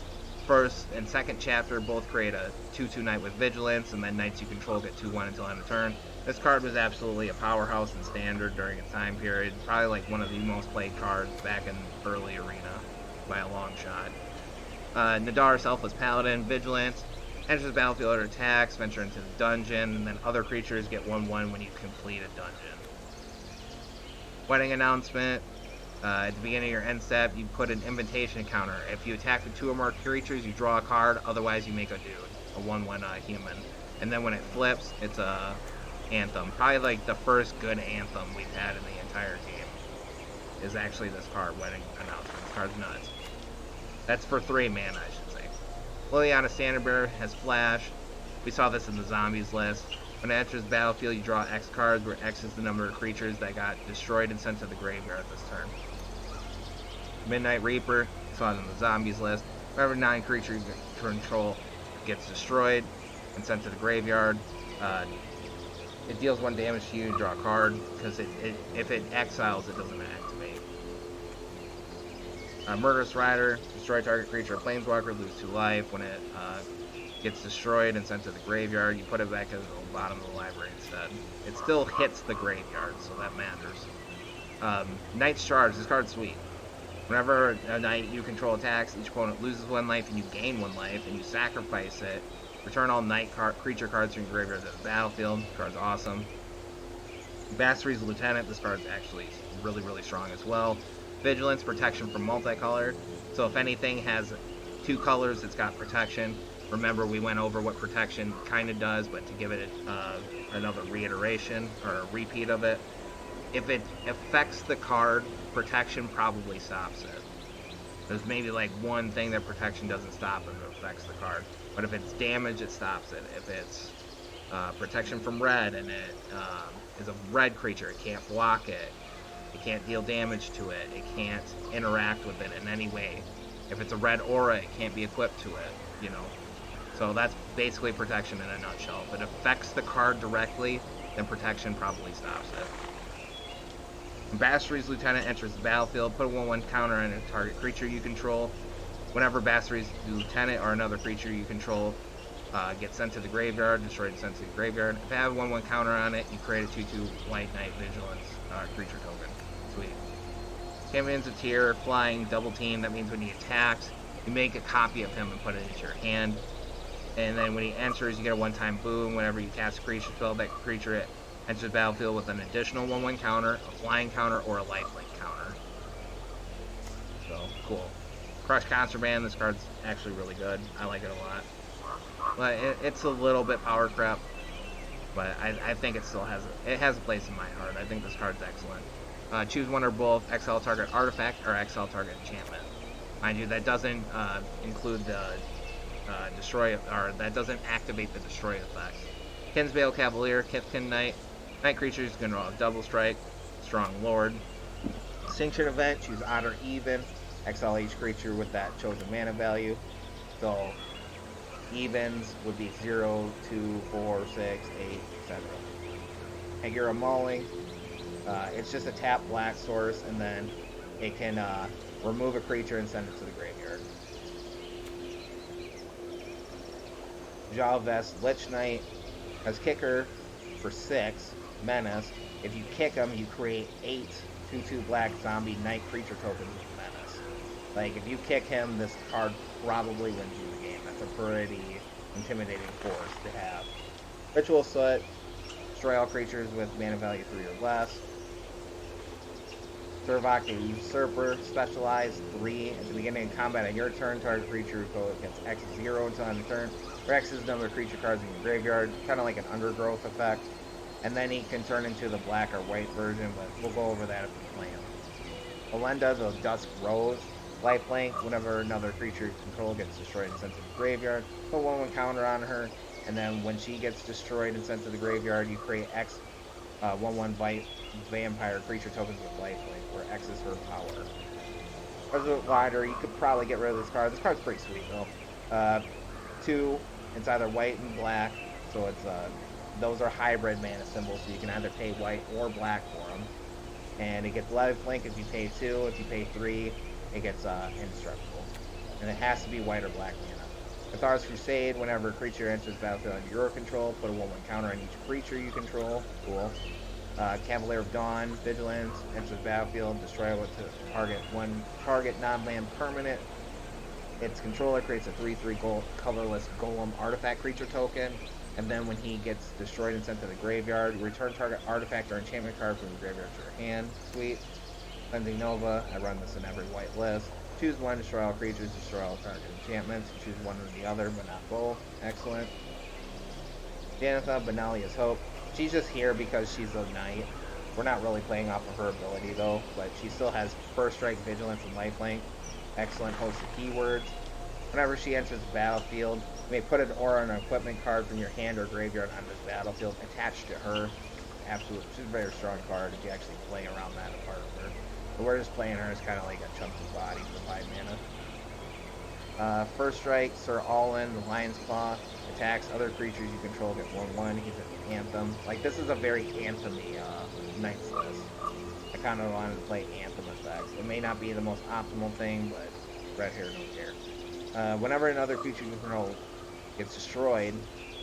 first and second chapter both create a 2/2 Knight with Vigilance, and then knights you control get 2/1 until end of turn. This card was absolutely a powerhouse in Standard during its time period, probably like one of the most played cards back in early Arena, by a long shot. Nadar, Selfless Paladin, Vigilance, enters the battlefield or attacks, venture into the dungeon, and then other creatures get 1/1 when you complete a dungeon. Wedding Announcement, at the beginning of your end step, you put an invitation counter. If you attack with 2 or more creatures, you draw a card, otherwise you make a dude, a 1/1 human. And then when it flips, it's a Anthem. Probably like the first good Anthem we've had in the entire game is actually this card, Wedding Announcement. This card's nuts. That's for 3 mana, I should say. Liliana Standardbearer has Flash. We saw this in the Zombies list. When it enters the battlefield, you draw X cards, where X is the number of creatures that got destroyed and sent to the graveyard this turn. Midnight Reaper, saw it in the Zombies list. Whenever 9 creatures you control gets destroyed and sent to the graveyard, it deals 1 damage to you, draw a card, because if it exiles, it doesn't activate. Murderous Rider, destroy target creature or planeswalker, lose 2 life. When it gets destroyed and sent to the graveyard, you put it back at the bottom of the library instead. It still hits the graveyard, so that matters. Knight's Charge, this card's sweet. Whenever a knight you control attacks, each opponent loses 1 life and you gain 1 life, and you sacrifice it. Return all knight creature cards from your graveyard to the battlefield. This card's awesome. Basri's Lieutenant, this card's actually really, really strong as well. Vigilance, protection from multicolor. So if anything has 2 colors, it's got protection. Remember, we went over what protection kind of does, but to give it another reiteration or a repeat of it, if it affects the card, protection probably stops it. There's maybe like one thing that protection doesn't stop if it affects the card. But if it's damage, it stops it. If it's protection from red and it is a red creature, it can't block it. It can't deal damage to it. It can't interact with it in any way. If it's a red aura, it can't be equipped to it, you know. So that's basically protection in a nutshell. If it affects the card directly, then protection probably stops it. When Basri's Lieutenant enters the battlefield, put a 1/1 counter on a target creature you control. Whenever Basri's Lieutenant or another creature you control gets sent to the graveyard, destroyed and sent to the graveyard. If it has a 1/1 counter on it, you create a 2/2 White Knight Vigilance creature token. Sweet. Champion's a tier, flying, double team. That means when he attacks, you make a copy of him and put it into your hand. And then when he enters, you get a one-time boom. Whenever you cast a creature spell, that creature enters the battlefield with an additional 1/1 counter, a flying counter, or a lifelink counter. So, cool. Crush Contraband, this card's actually really good. I like it a lot. But it's a little bit power crap, but I think it still has a place in my heart. I think this card's excellent. Choose one or both, exile target artifact or exile target enchantment. Mind you, that doesn't include the destroy, or that doesn't activate the destroy effect. Kinsbale Cavalier, Kithkin Knight. Knight creatures can draw a double strike, Strong Lord. Distinction event, choose odd or even. Exile each creature with that chosen mana value. So evens would be 0, 2, 4, 6, 8, etc. Agura Mauling. It's just a tap black source, and then it can remove a creature and send it to the graveyard. Jalvest Lich Knight has kicker for 6, menace. If you kick him, you create 8 2/2 black zombie knight creature tokens with menace. Like, if you kick him, this card probably wins you the game. That's a pretty intimidating force to have. Ritual Soot, destroy all creatures with mana value 3 or less. Servok the Usurper, specialized 3. At the beginning of combat on your turn, target creature gets X0 until end of turn. Or X is the number of creature cards in your graveyard, kind of like an undergrowth effect. And then he can turn into the black or white version, but we'll go over that if we play him. Elenda the Dusk Rose, lifelink. Whenever another creature you control gets destroyed and sent to the graveyard, put 1/1 counter on her, and then when she gets destroyed and sent to the graveyard, you create X 1/1 vampire creature tokens with lifelink, where X is her power. As a wider, you could probably get rid of this card. This card's pretty sweet though. 2, it's either white and black, so it's those are hybrid mana symbols, so you can either pay white or black for them. And it gets lifelink if you pay 2. If you pay 3, it gets indestructible. And it has to be white or black mana. Cathar's Crusade, whenever a creature enters the battlefield under your control, put a 1/1 counter on each creature you control. Cool. Cavalier of Dawn, Vigilance, enters the battlefield, destroy with one target non-land permanent. Its controller creates a 3/3 colorless golem artifact creature token. And then when he gets destroyed and sent to the graveyard, return target artifact or enchantment card from the graveyard to your hand. Sweet. Cleansing Nova, I run this in every white list. Choose one, destroy all creatures, destroy all target enchantments. Choose one or the other, but not both. Excellent. Janitha, Benalia's Hope. She's just here because she's a knight. We're not really playing off of her ability though, but she still has First Strike, Vigilance, and Lifelink. Excellent host of keywords. Whenever she enters the battlefield, you may put an aura or an equipment card from your hand or graveyard on this battlefield attached to her. Absolutely, she's a very strong card if you actually play around that part of her. But we're just playing her as kind of like a chunky body for 5 mana. First Strike, Sir Allin, the Lion's Claw, attacks other creatures you control, get 1/1. He's an Anthem. Like, this is a very Anthem-y Knights list. I kind of wanted to play Anthem effects. It may not be the most optimal thing, but Red Hair don't care. Whenever another creature you control gets destroyed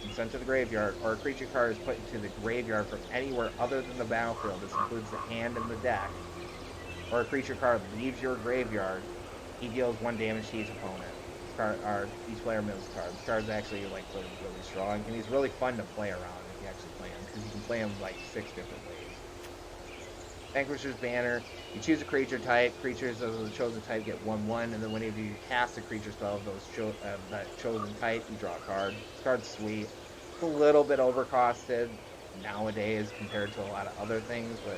and sent to the graveyard, or a creature card is put into the graveyard from anywhere other than the battlefield, this includes the hand and the deck, or a creature card leaves your graveyard, he deals 1 damage to each opponent. This card, or each player mills card. This card's actually like really strong, and he's really fun to play around if you actually play him, because you can play him like 6 different ways. Vanquisher's Banner. You choose a creature type. Creatures of the chosen type get 1/1, and then whenever you cast a creature spell of that chosen type, you draw a card. This card's sweet. It's a little bit overcosted nowadays compared to a lot of other things, but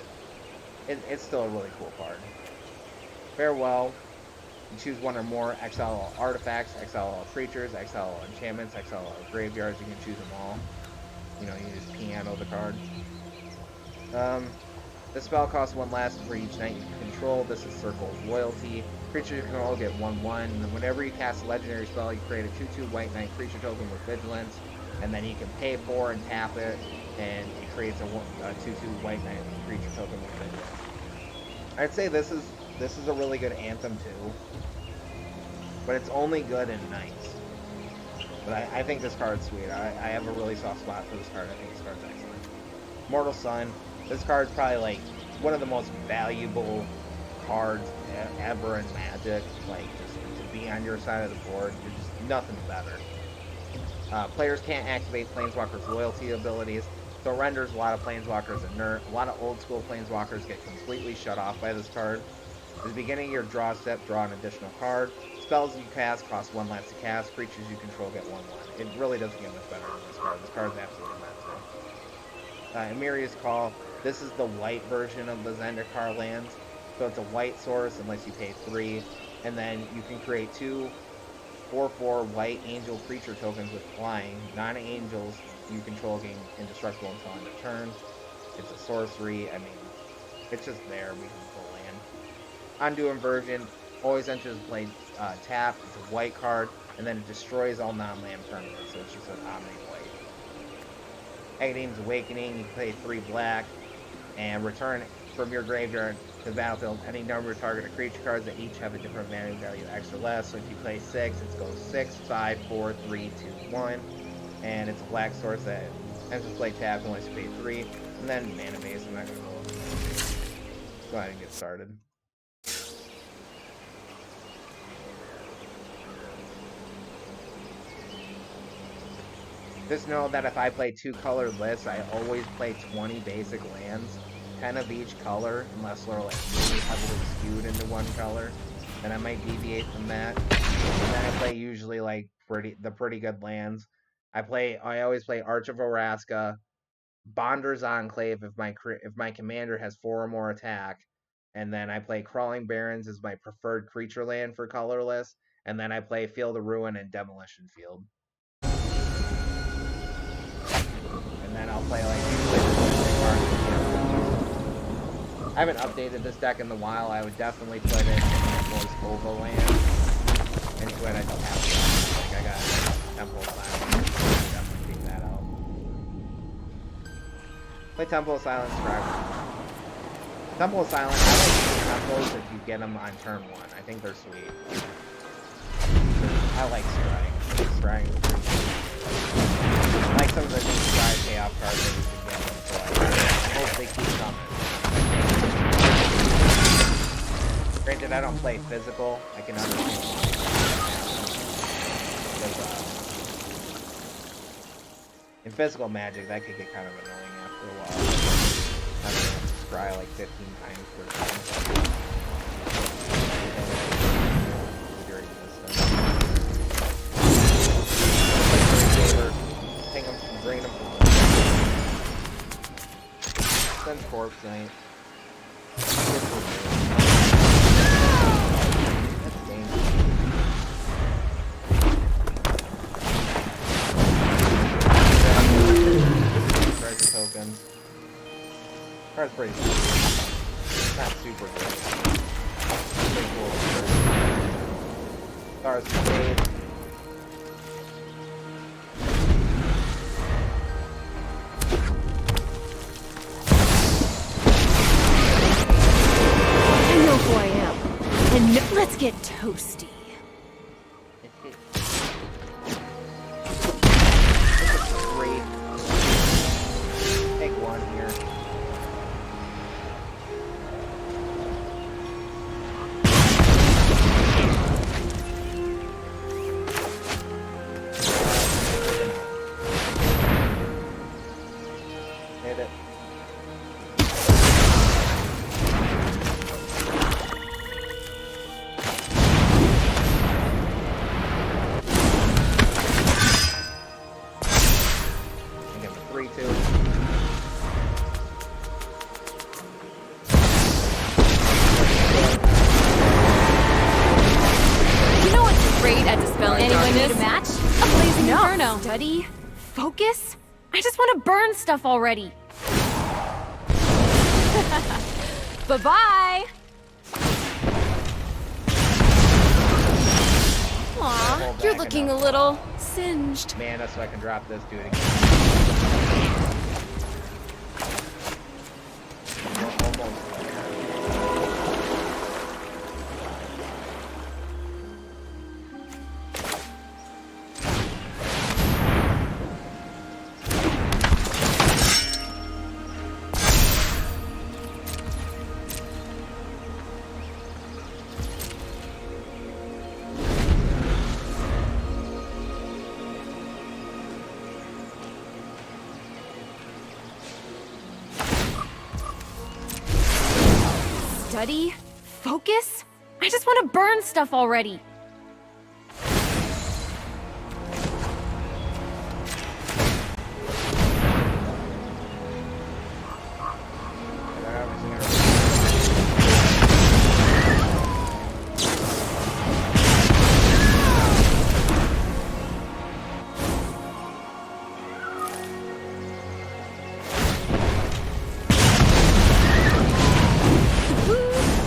it's still a really cool card. Farewell. You choose one or more, exile all artifacts, exile all creatures, exile all enchantments, exile all graveyards. You can choose them all. You know, you just piano the card. The spell costs 1 less for each knight you control. This is Circle of Loyalty. Creatures can all get 1/1. And whenever you cast a legendary spell, you create a 2/2 white knight creature token with vigilance. And then you can pay 4 and tap it, and it creates a 2/2 white knight creature token with vigilance. I'd say this is a really good Anthem too, but it's only good in knights. But I think this card's sweet. I have a really soft spot for this card. I think this card's excellent. Mortal Sun. This card's probably like one of the most valuable cards ever in Magic. Like, just to be on your side of the board, there's just nothing better. Players can't activate Planeswalker's loyalty abilities, so it renders a lot of Planeswalkers inert. A lot of old school Planeswalkers get completely shut off by this card. At the beginning of your draw step, draw an additional card. Spells you cast cost 1 less to cast. Creatures you control get 1/1. It really doesn't get much better than this card. This card's absolutely mental. Emeria's Call. This is the white version of the Zendikar lands. So it's a white source unless you pay 3. And then you can create 2 4/4 white angel creature tokens with flying. Non-angels you control gain indestructible until end of turn. It's a sorcery. I mean, it's just there. We can pull land. Undo Inversion. Always enters play tap. It's a white card. And then it destroys all non-land permanents. So it's just an omni-white. Agadeem's Awakening. You play 3 black. And return from your graveyard to the battlefield any number of targeted creature cards that each have a different mana value, extra less. So if you play 6, it goes 6, 5, 4, 3, 2, 1. And it's a black source that enters play tapped unless you pay 3. And then mana base. I'm not going to go ahead and get started. Just know that if I play 2 colored lists, I always play 20 basic lands, 10 of each color, unless they're like really heavily skewed into one color. Then I might deviate from that. And then I play usually like pretty good lands. I always play Arch of Oraska, Bonder's Enclave if my commander has 4 or more attack, and then I play Crawling Barrens as my preferred creature land for colorless, and then I play Field of Ruin and Demolition Field. And then I'll play like I haven't updated this deck in a while. I would definitely put it in those overland. Into it, I don't have to. Like, I got Temple of Silence. Definitely take that out. Play Temple of Silence forever. Temple of Silence, I like temples if you get them on turn 1. I think they're sweet. I like Scrying. Scrying is pretty sweet. I like some of the new Scry payoff cards that you can get them, so I hope they keep coming. Granted, I don't play physical. I can understand in physical Magic, that could get kind of annoying after a while. Having to scry like 15 times per turn. Take them, bring them from Send Corpse Knight. That's dangerous. Treasure tokens. Card's pretty cool. Not super good. Pretty cool. Stars Brigade. Who I am. And let's get toasty. Great. Take 1 here. Hit it. Study? Focus? I just want to burn stuff already. Bye-bye! Aw, you're looking a little singed. Mana so I can drop this dude again. Almost there. Study? Focus? I just want to burn stuff already.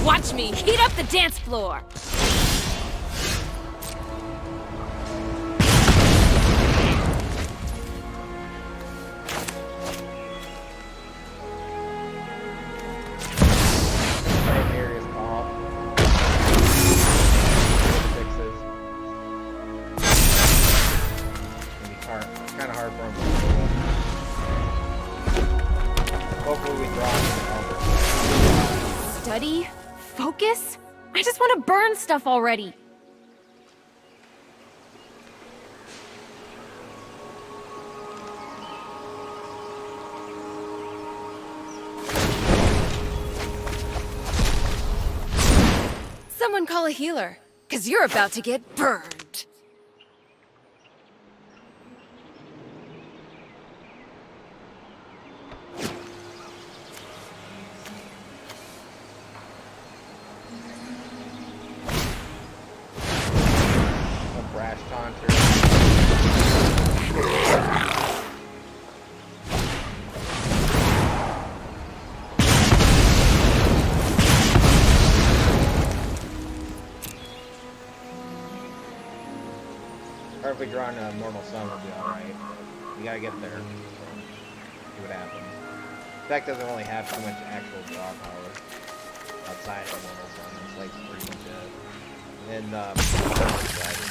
Watch me heat up the dance floor. Area's call. Fixes. Kind of hard for him to do. Hopefully we draw. Study? Focus? I just want to burn stuff already. Someone call a healer, 'cause you're about to get burned. Brash taunter. Or if we draw on a normal sun, we'll be alright. We gotta get there. See what happens. The deck doesn't really have too much actual draw power outside of normal sun. It's like pretty much it. And Murderous Rider.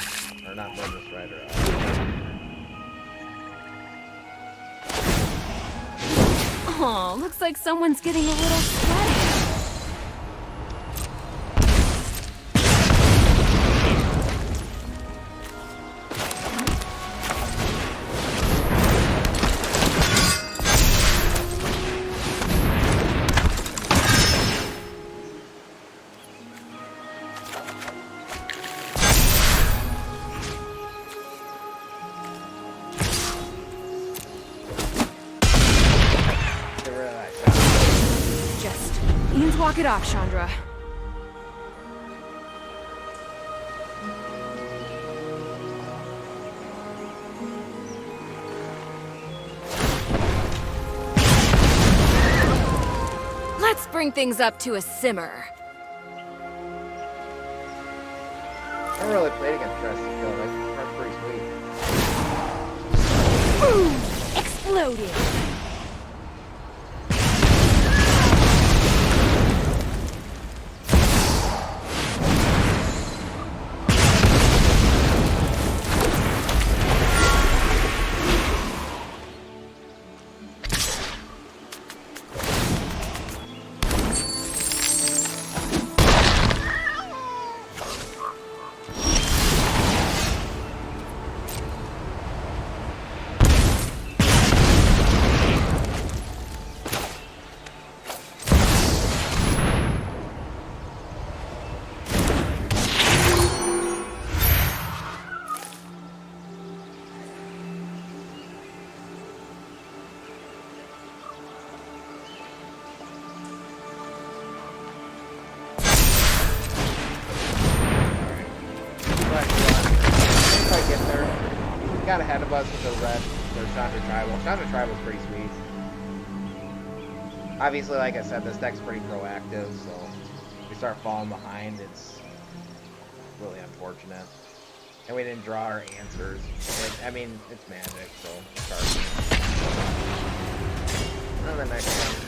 Or not Murderous Rider. Aw, looks like someone's getting a little sweaty. Walk it off, Chandra. Let's bring things up to a simmer. I haven't really played against Dressed Kill. That's pretty sweet. Boom! Exploded! got ahead of us with the red, the Chandra Tribal. Chandra Tribal is pretty sweet. Obviously, like I said, this deck's pretty proactive, so if we start falling behind, it's really unfortunate. And we didn't draw our answers. I mean, it's Magic, so it's hard. And the next one.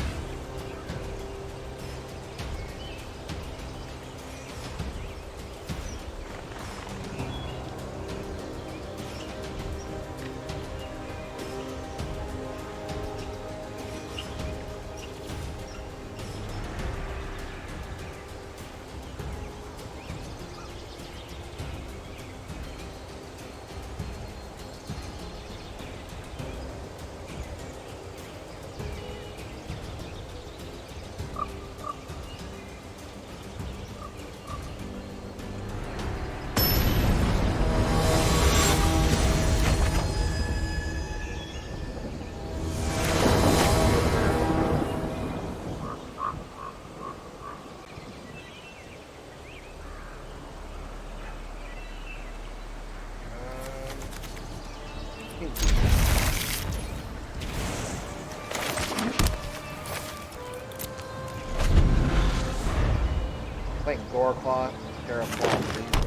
Like Goreclaw, Terrafall,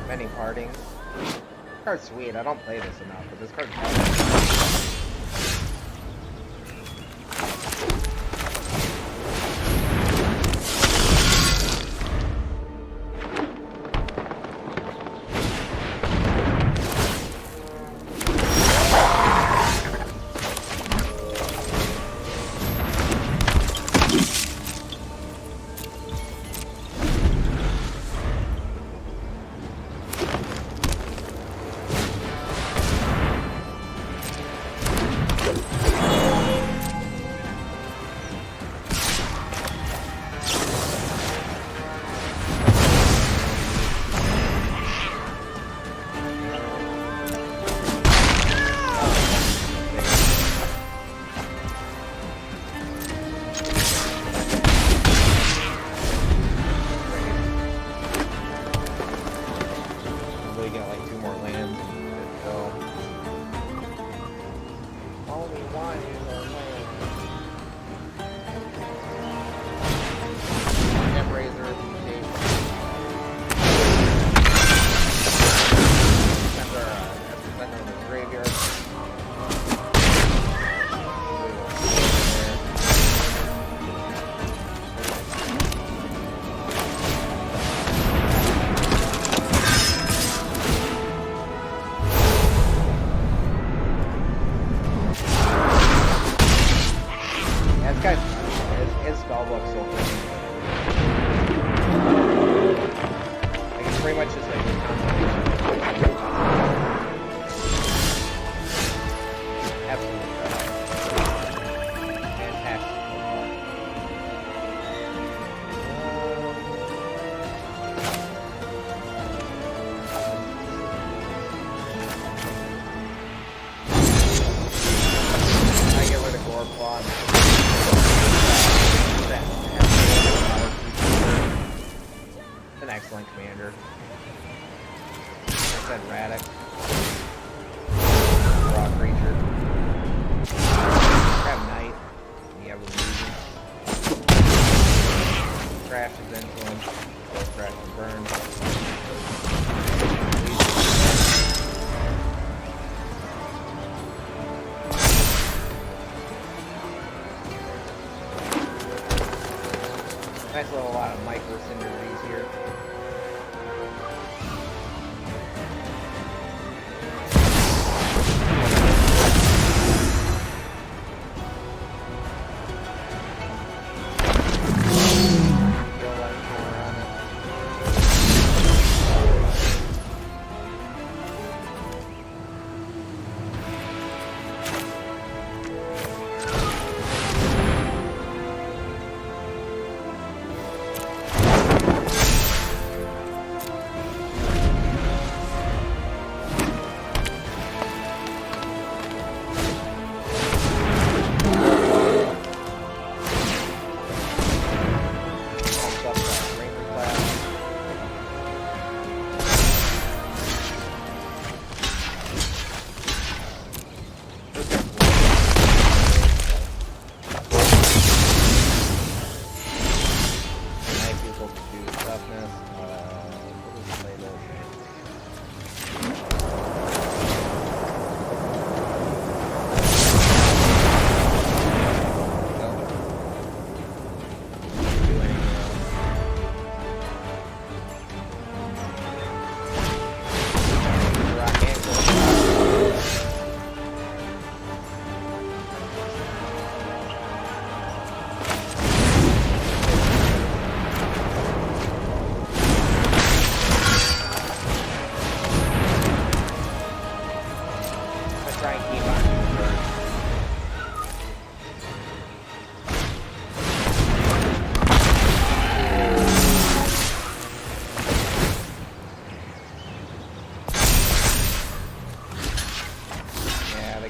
Many Parting. This card's sweet. I don't play this enough, but this card's fun. Excellent commander. I said Roddic. Raw creature. Grab Knight. Yeah, we're losing. Crash his influence. Crash and burn. Nice little lot of micro synergies here.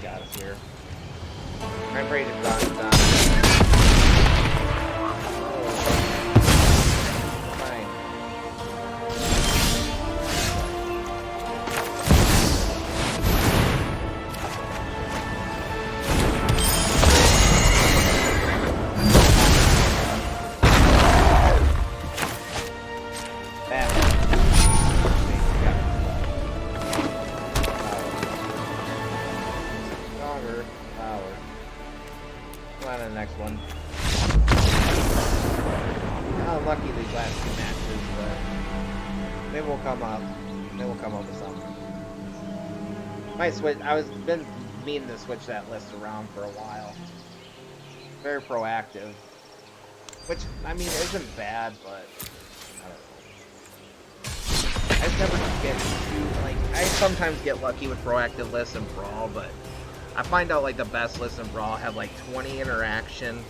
got us here. I'm ready to drop it down. Fine. Next one. How unlucky these last two matches, but they will come up. They will come up with something. Might switch. I was been meaning to switch that list around for a while. Very proactive, which I mean isn't bad, but I don't know. I just never get too like. I sometimes get lucky with proactive lists in Brawl, but I find out like the best lists in Brawl have like 20 interaction,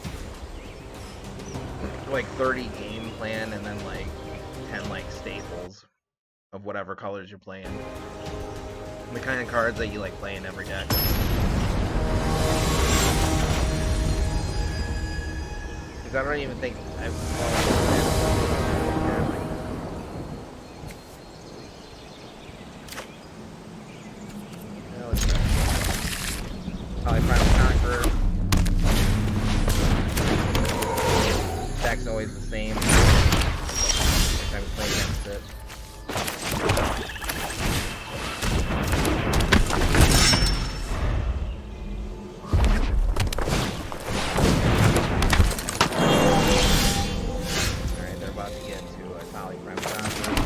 like 30 game plan, and then like 10 like staples of whatever colors you're playing. The kind of cards that you like play in every deck. Because I don't even think I've Probably Primal Conqueror. Deck's always the same. Every time we play against it. Alright, they're about to get to a Tali Primal Conqueror.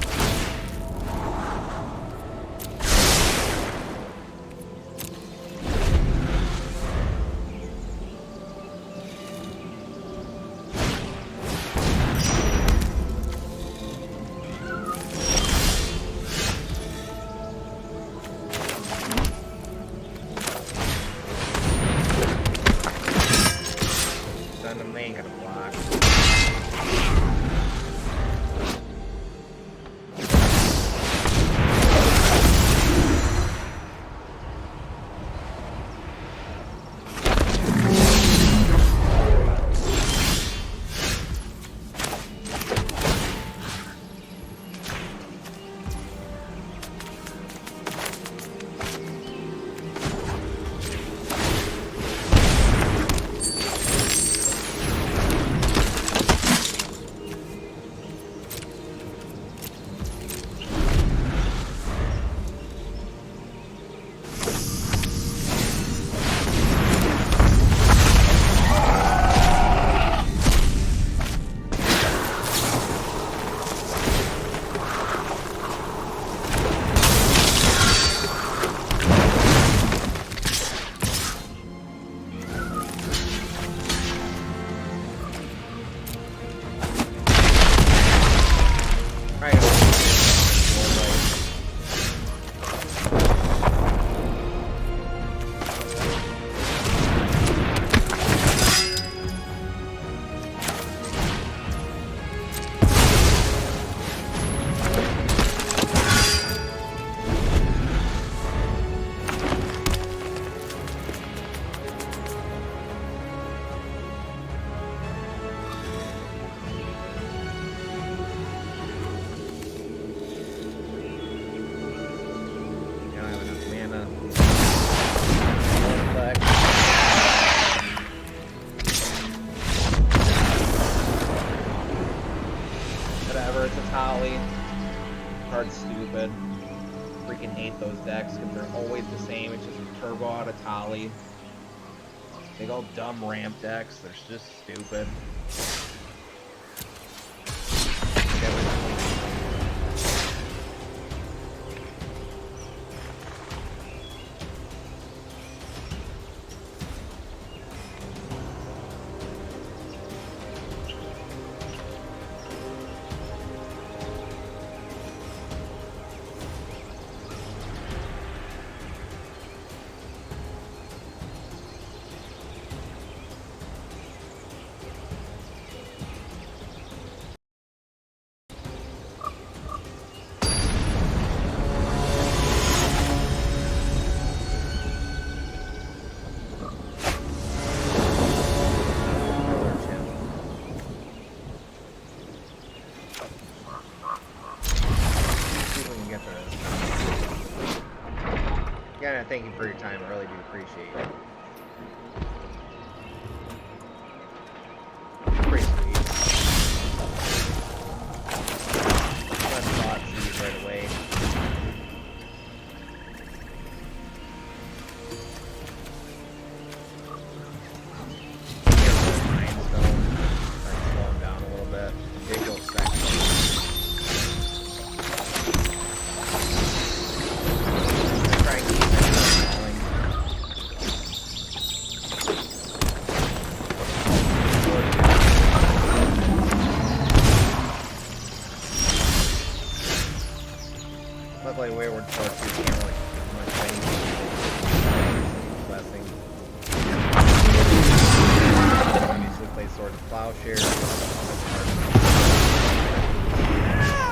Big old dumb ramp decks, they're just stupid. thank you for your time. I really do appreciate it. Pretty sweet. Let's spot these right away. Luckily, Wayward Force can't really do much thing. Blessing. Obviously, play Sword of Plowshare.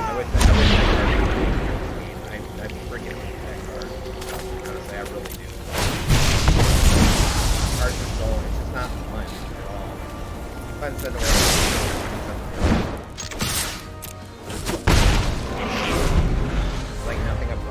I wish I freaking hate that card. Honestly, I really do. Cards are so, it's just not fun at all. Fun send away. Like nothing above.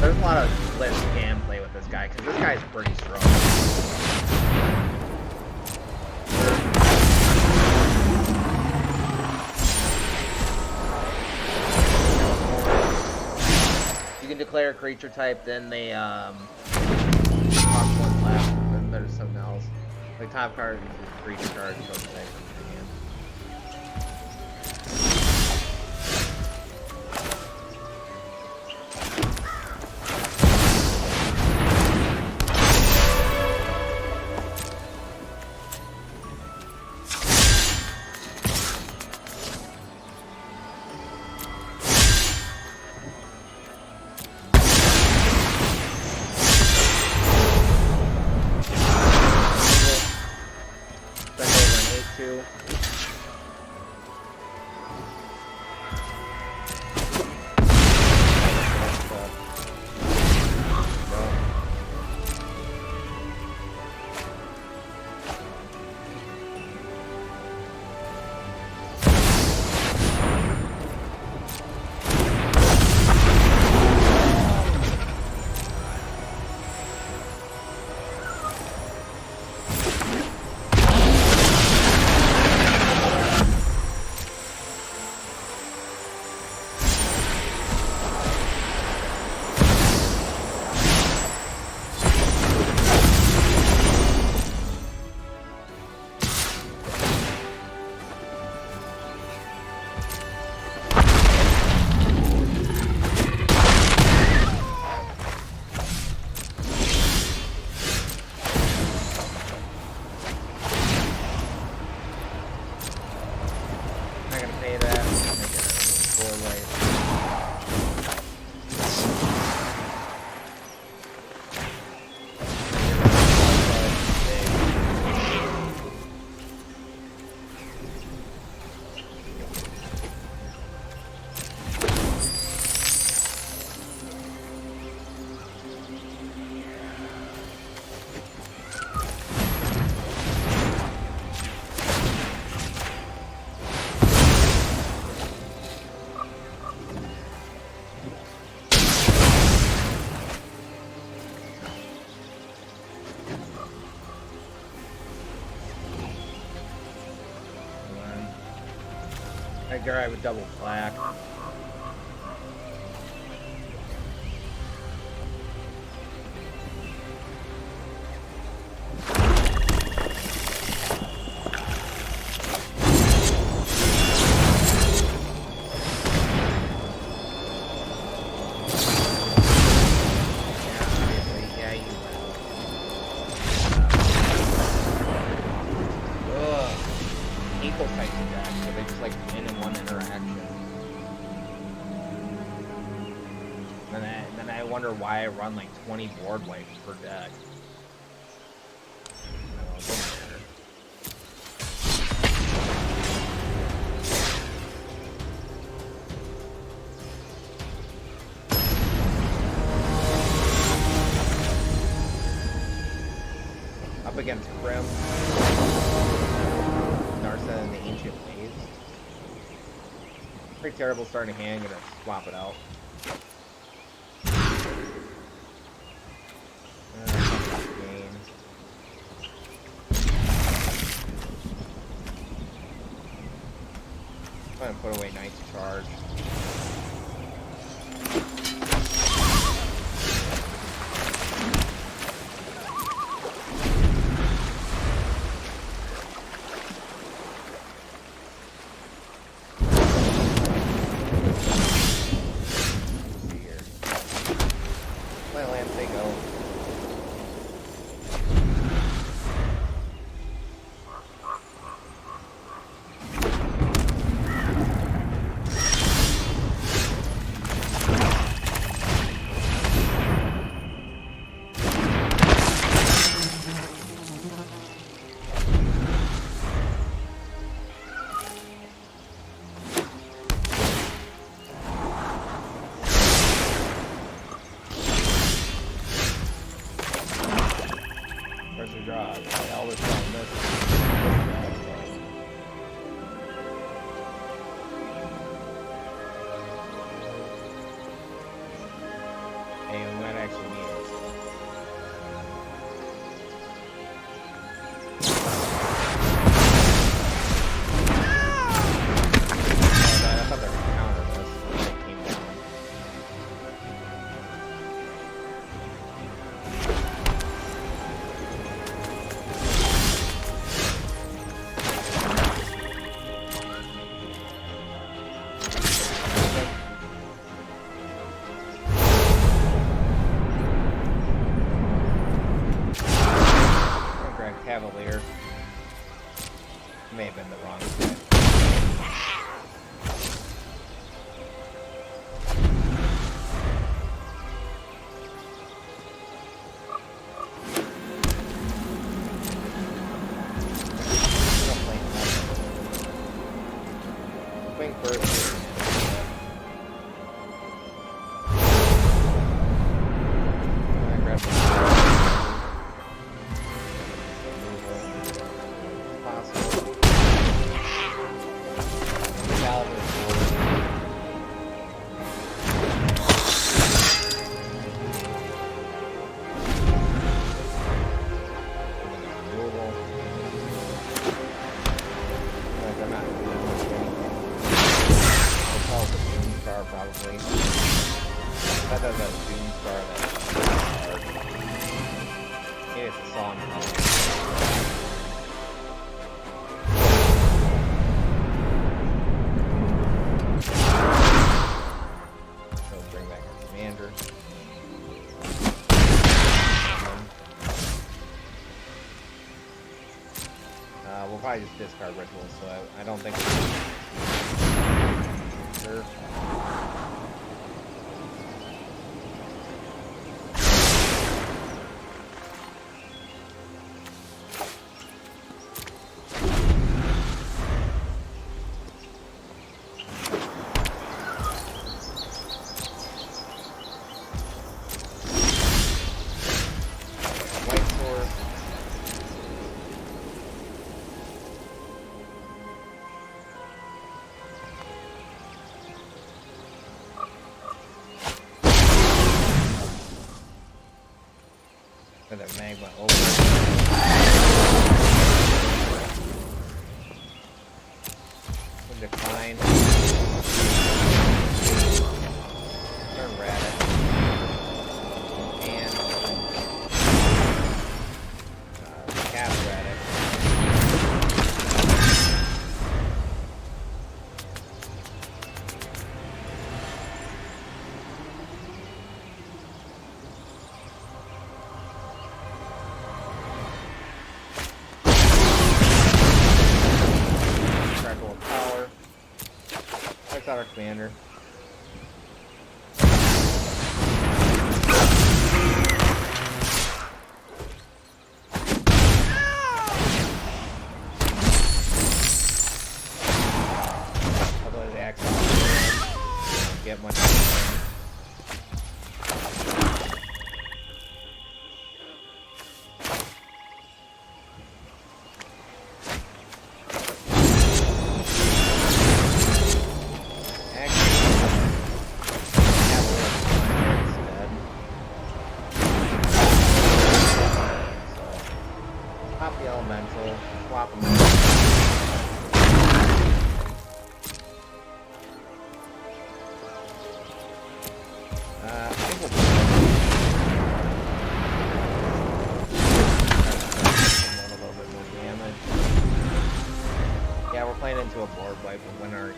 There's a lot of lists you can play with this guy, because this guy's pretty strong. You can declare a creature type, then they, top one left, then there's something else. Like top card is a creature card, shows the type from your hand. That guy with double black. they just like win in one interaction. And then I wonder why I run like 20 board wipes per deck. No, it doesn't matter. Up against Grim, Narset, and the Ancient Waves. Pretty terrible starting hand, gonna swap it out. I'm gonna put away Knight's Charge. Cavalier. May have been the wrong set. Swing first. I grab the probably. That does a Doom Star that's hard. Maybe it's a song. So bring back our commander. We'll probably just discard rituals, so I don't think sure. For the magma over. Decline. Turn Raddic. And cast Raddic. Crackle of Power. our commander. Although the axe don't get much. Pop the elemental, swap them. I think we'll a little bit more damage. Yeah, we're playing into a board wipe and win our.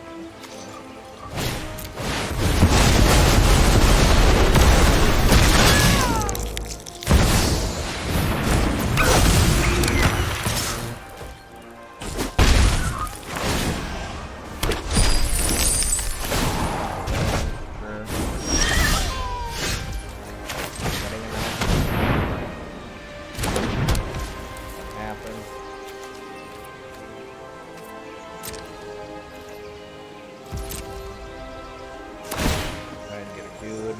Dude.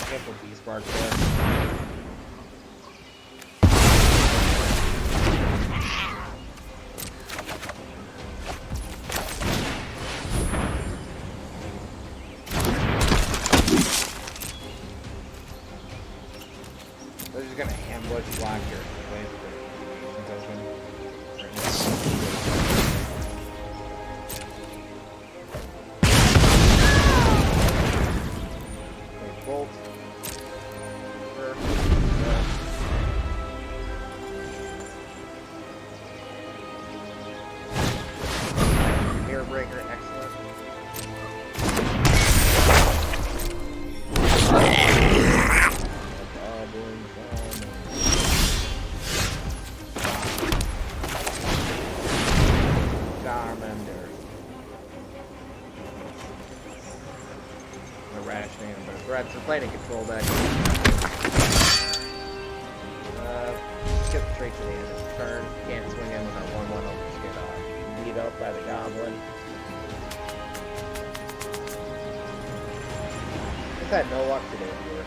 Careful, beast bark there. They're just gonna ambush block your way for the token. Bolt. Sure. Mirror breaker, excellent. Rationing, but Brad's playing a control deck. Skip straight to the end of the turn. Can't swing in with our 1/1. I'll just get beat up by the goblin. Just had no luck today here.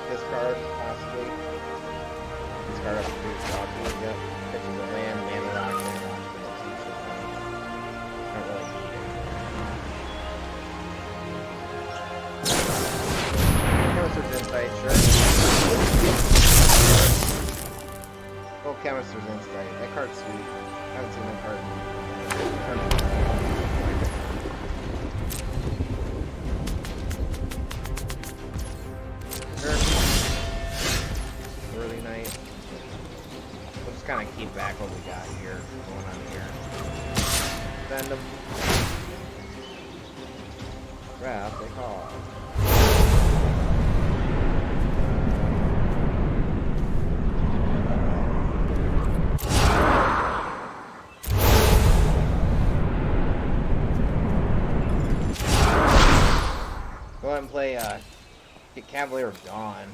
Discard, possibly. Discard up to 2 spots. Yep. Pitching the land, mana rock, mana rock. Not really Chemist's Insight, sure. Oh, Chemist's Insight. That card's sweet. I haven't seen that card. Early night. We'll just kind of keep back what we got here, going on here. Send them. Wrath, they call. Go ahead and play, get Cavalier of Dawn.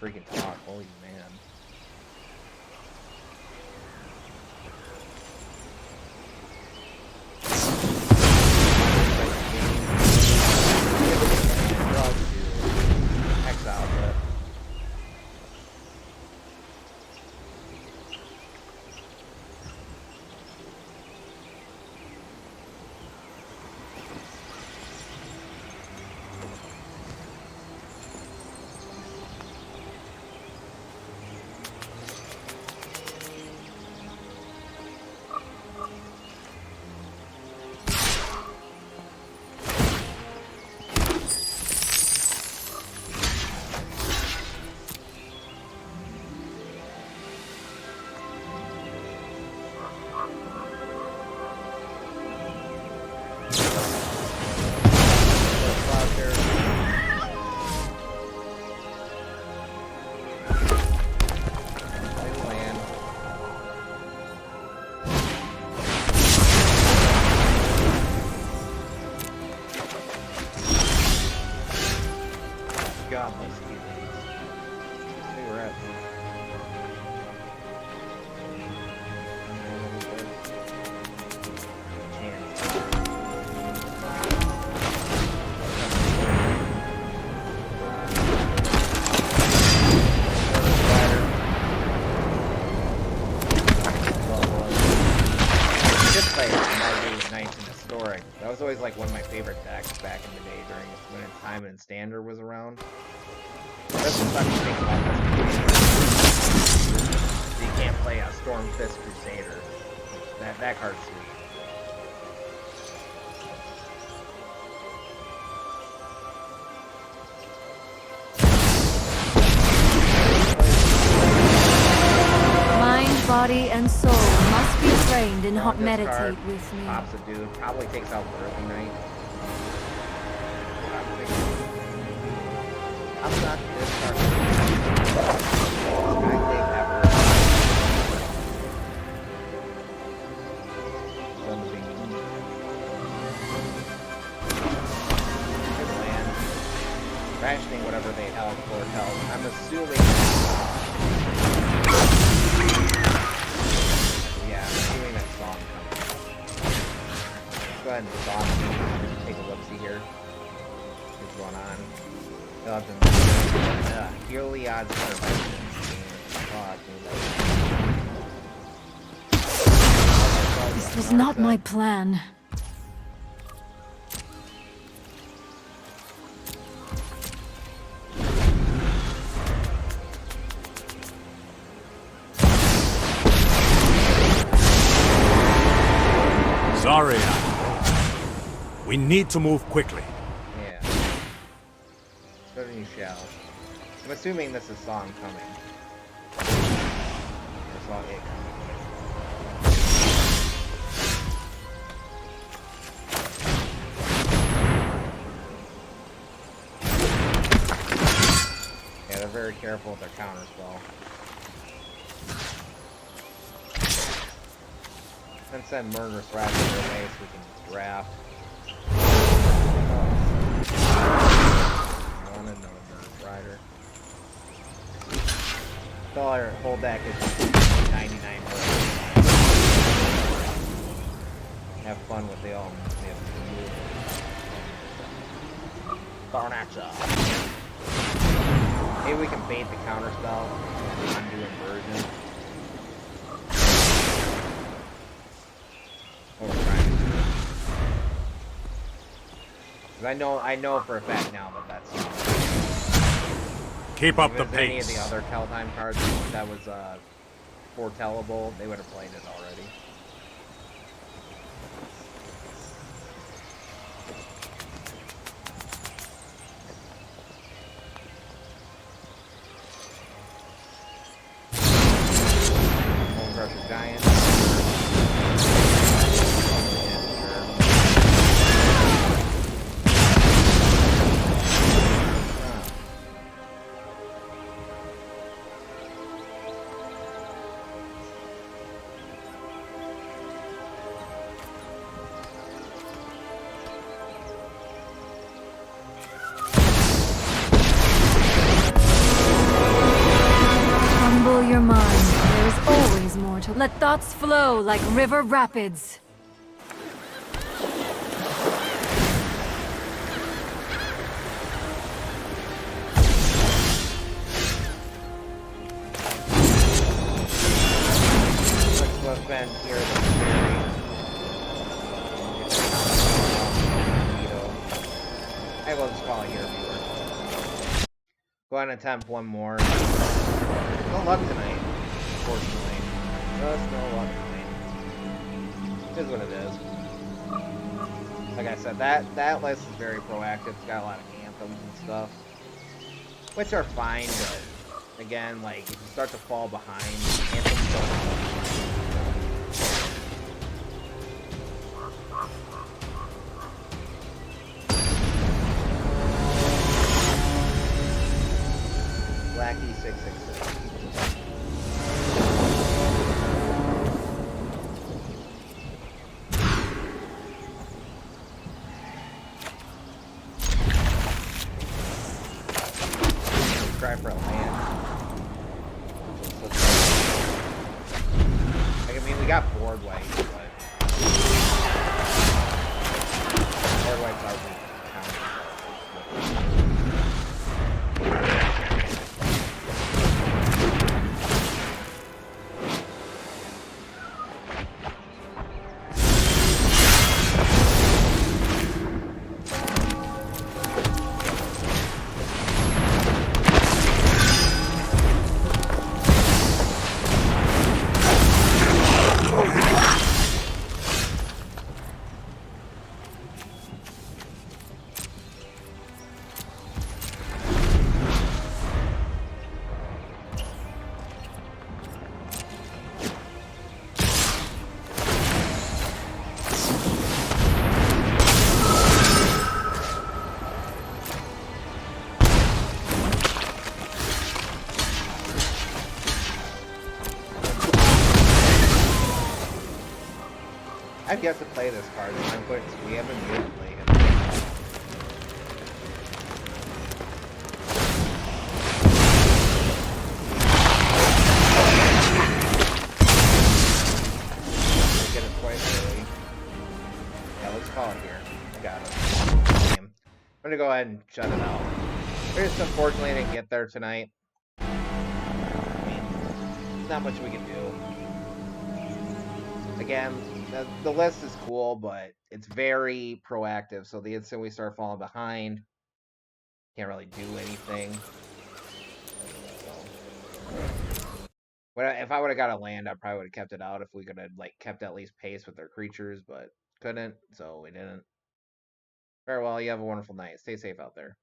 freaking talk. Holy man. Exile, but God, those feelings. They were at historic. That was always like one of my favorite decks back in the day during when time and standard was around. That's the fucking thing about this. You can't play a Stormfist Crusader. That card's sweet. Mind, body, and soul must be trained in hot meditate with me. Pops a dude. Probably takes out Earthy Knight. I'm not this card. Good land. Rationing whatever they held for held. I'm assuming. Yeah, I'm assuming that song comes. Let's go ahead and stop. Take a look-see here. What's going on? Heliod's This was not my plan. Sorry. We need to move quickly. Yeah. Certainly shall. I'm assuming this is song coming. Or song it coming. Yeah, they're very careful with their counter spell. Then send Murderous Rider away so we can draft. I want another Murderous Rider. All our whole deck is 99 points. Have fun with the all. Barnacha. Maybe we can bait the counter spell and undo inversion. I know for a fact now that that's Keep up the if any of pace. the other Telltime cards that was foretellable, they would have played it already. Home Crusher Giant. Let thoughts flow like river rapids. Let's spend here the I will just call it here, viewer. Go ahead and attempt one more. No luck tonight, unfortunately. Just no luck tonight. It is what it is. Like I said, that list is very proactive. It's got a lot of anthems and stuff, which are fine, but again, like if you start to fall behind, anthems don't. Lackey 666. Try for a land. Like, I mean, we got board white, but board white's out of I've yet to play this card, so I'm going to. We haven't yet played it. Get it twice early. Yeah, let's call it here. I got it. I'm gonna go ahead and shut it out. We just unfortunately didn't get there tonight. I mean, there's not much we can do. Again, the list is cool, but it's very proactive. So the instant we start falling behind, can't really do anything. So, if I would have got a land, I probably would have kept it out if we could have like kept at least pace with their creatures, but couldn't, so we didn't. Farewell. You have a wonderful night. Stay safe out there.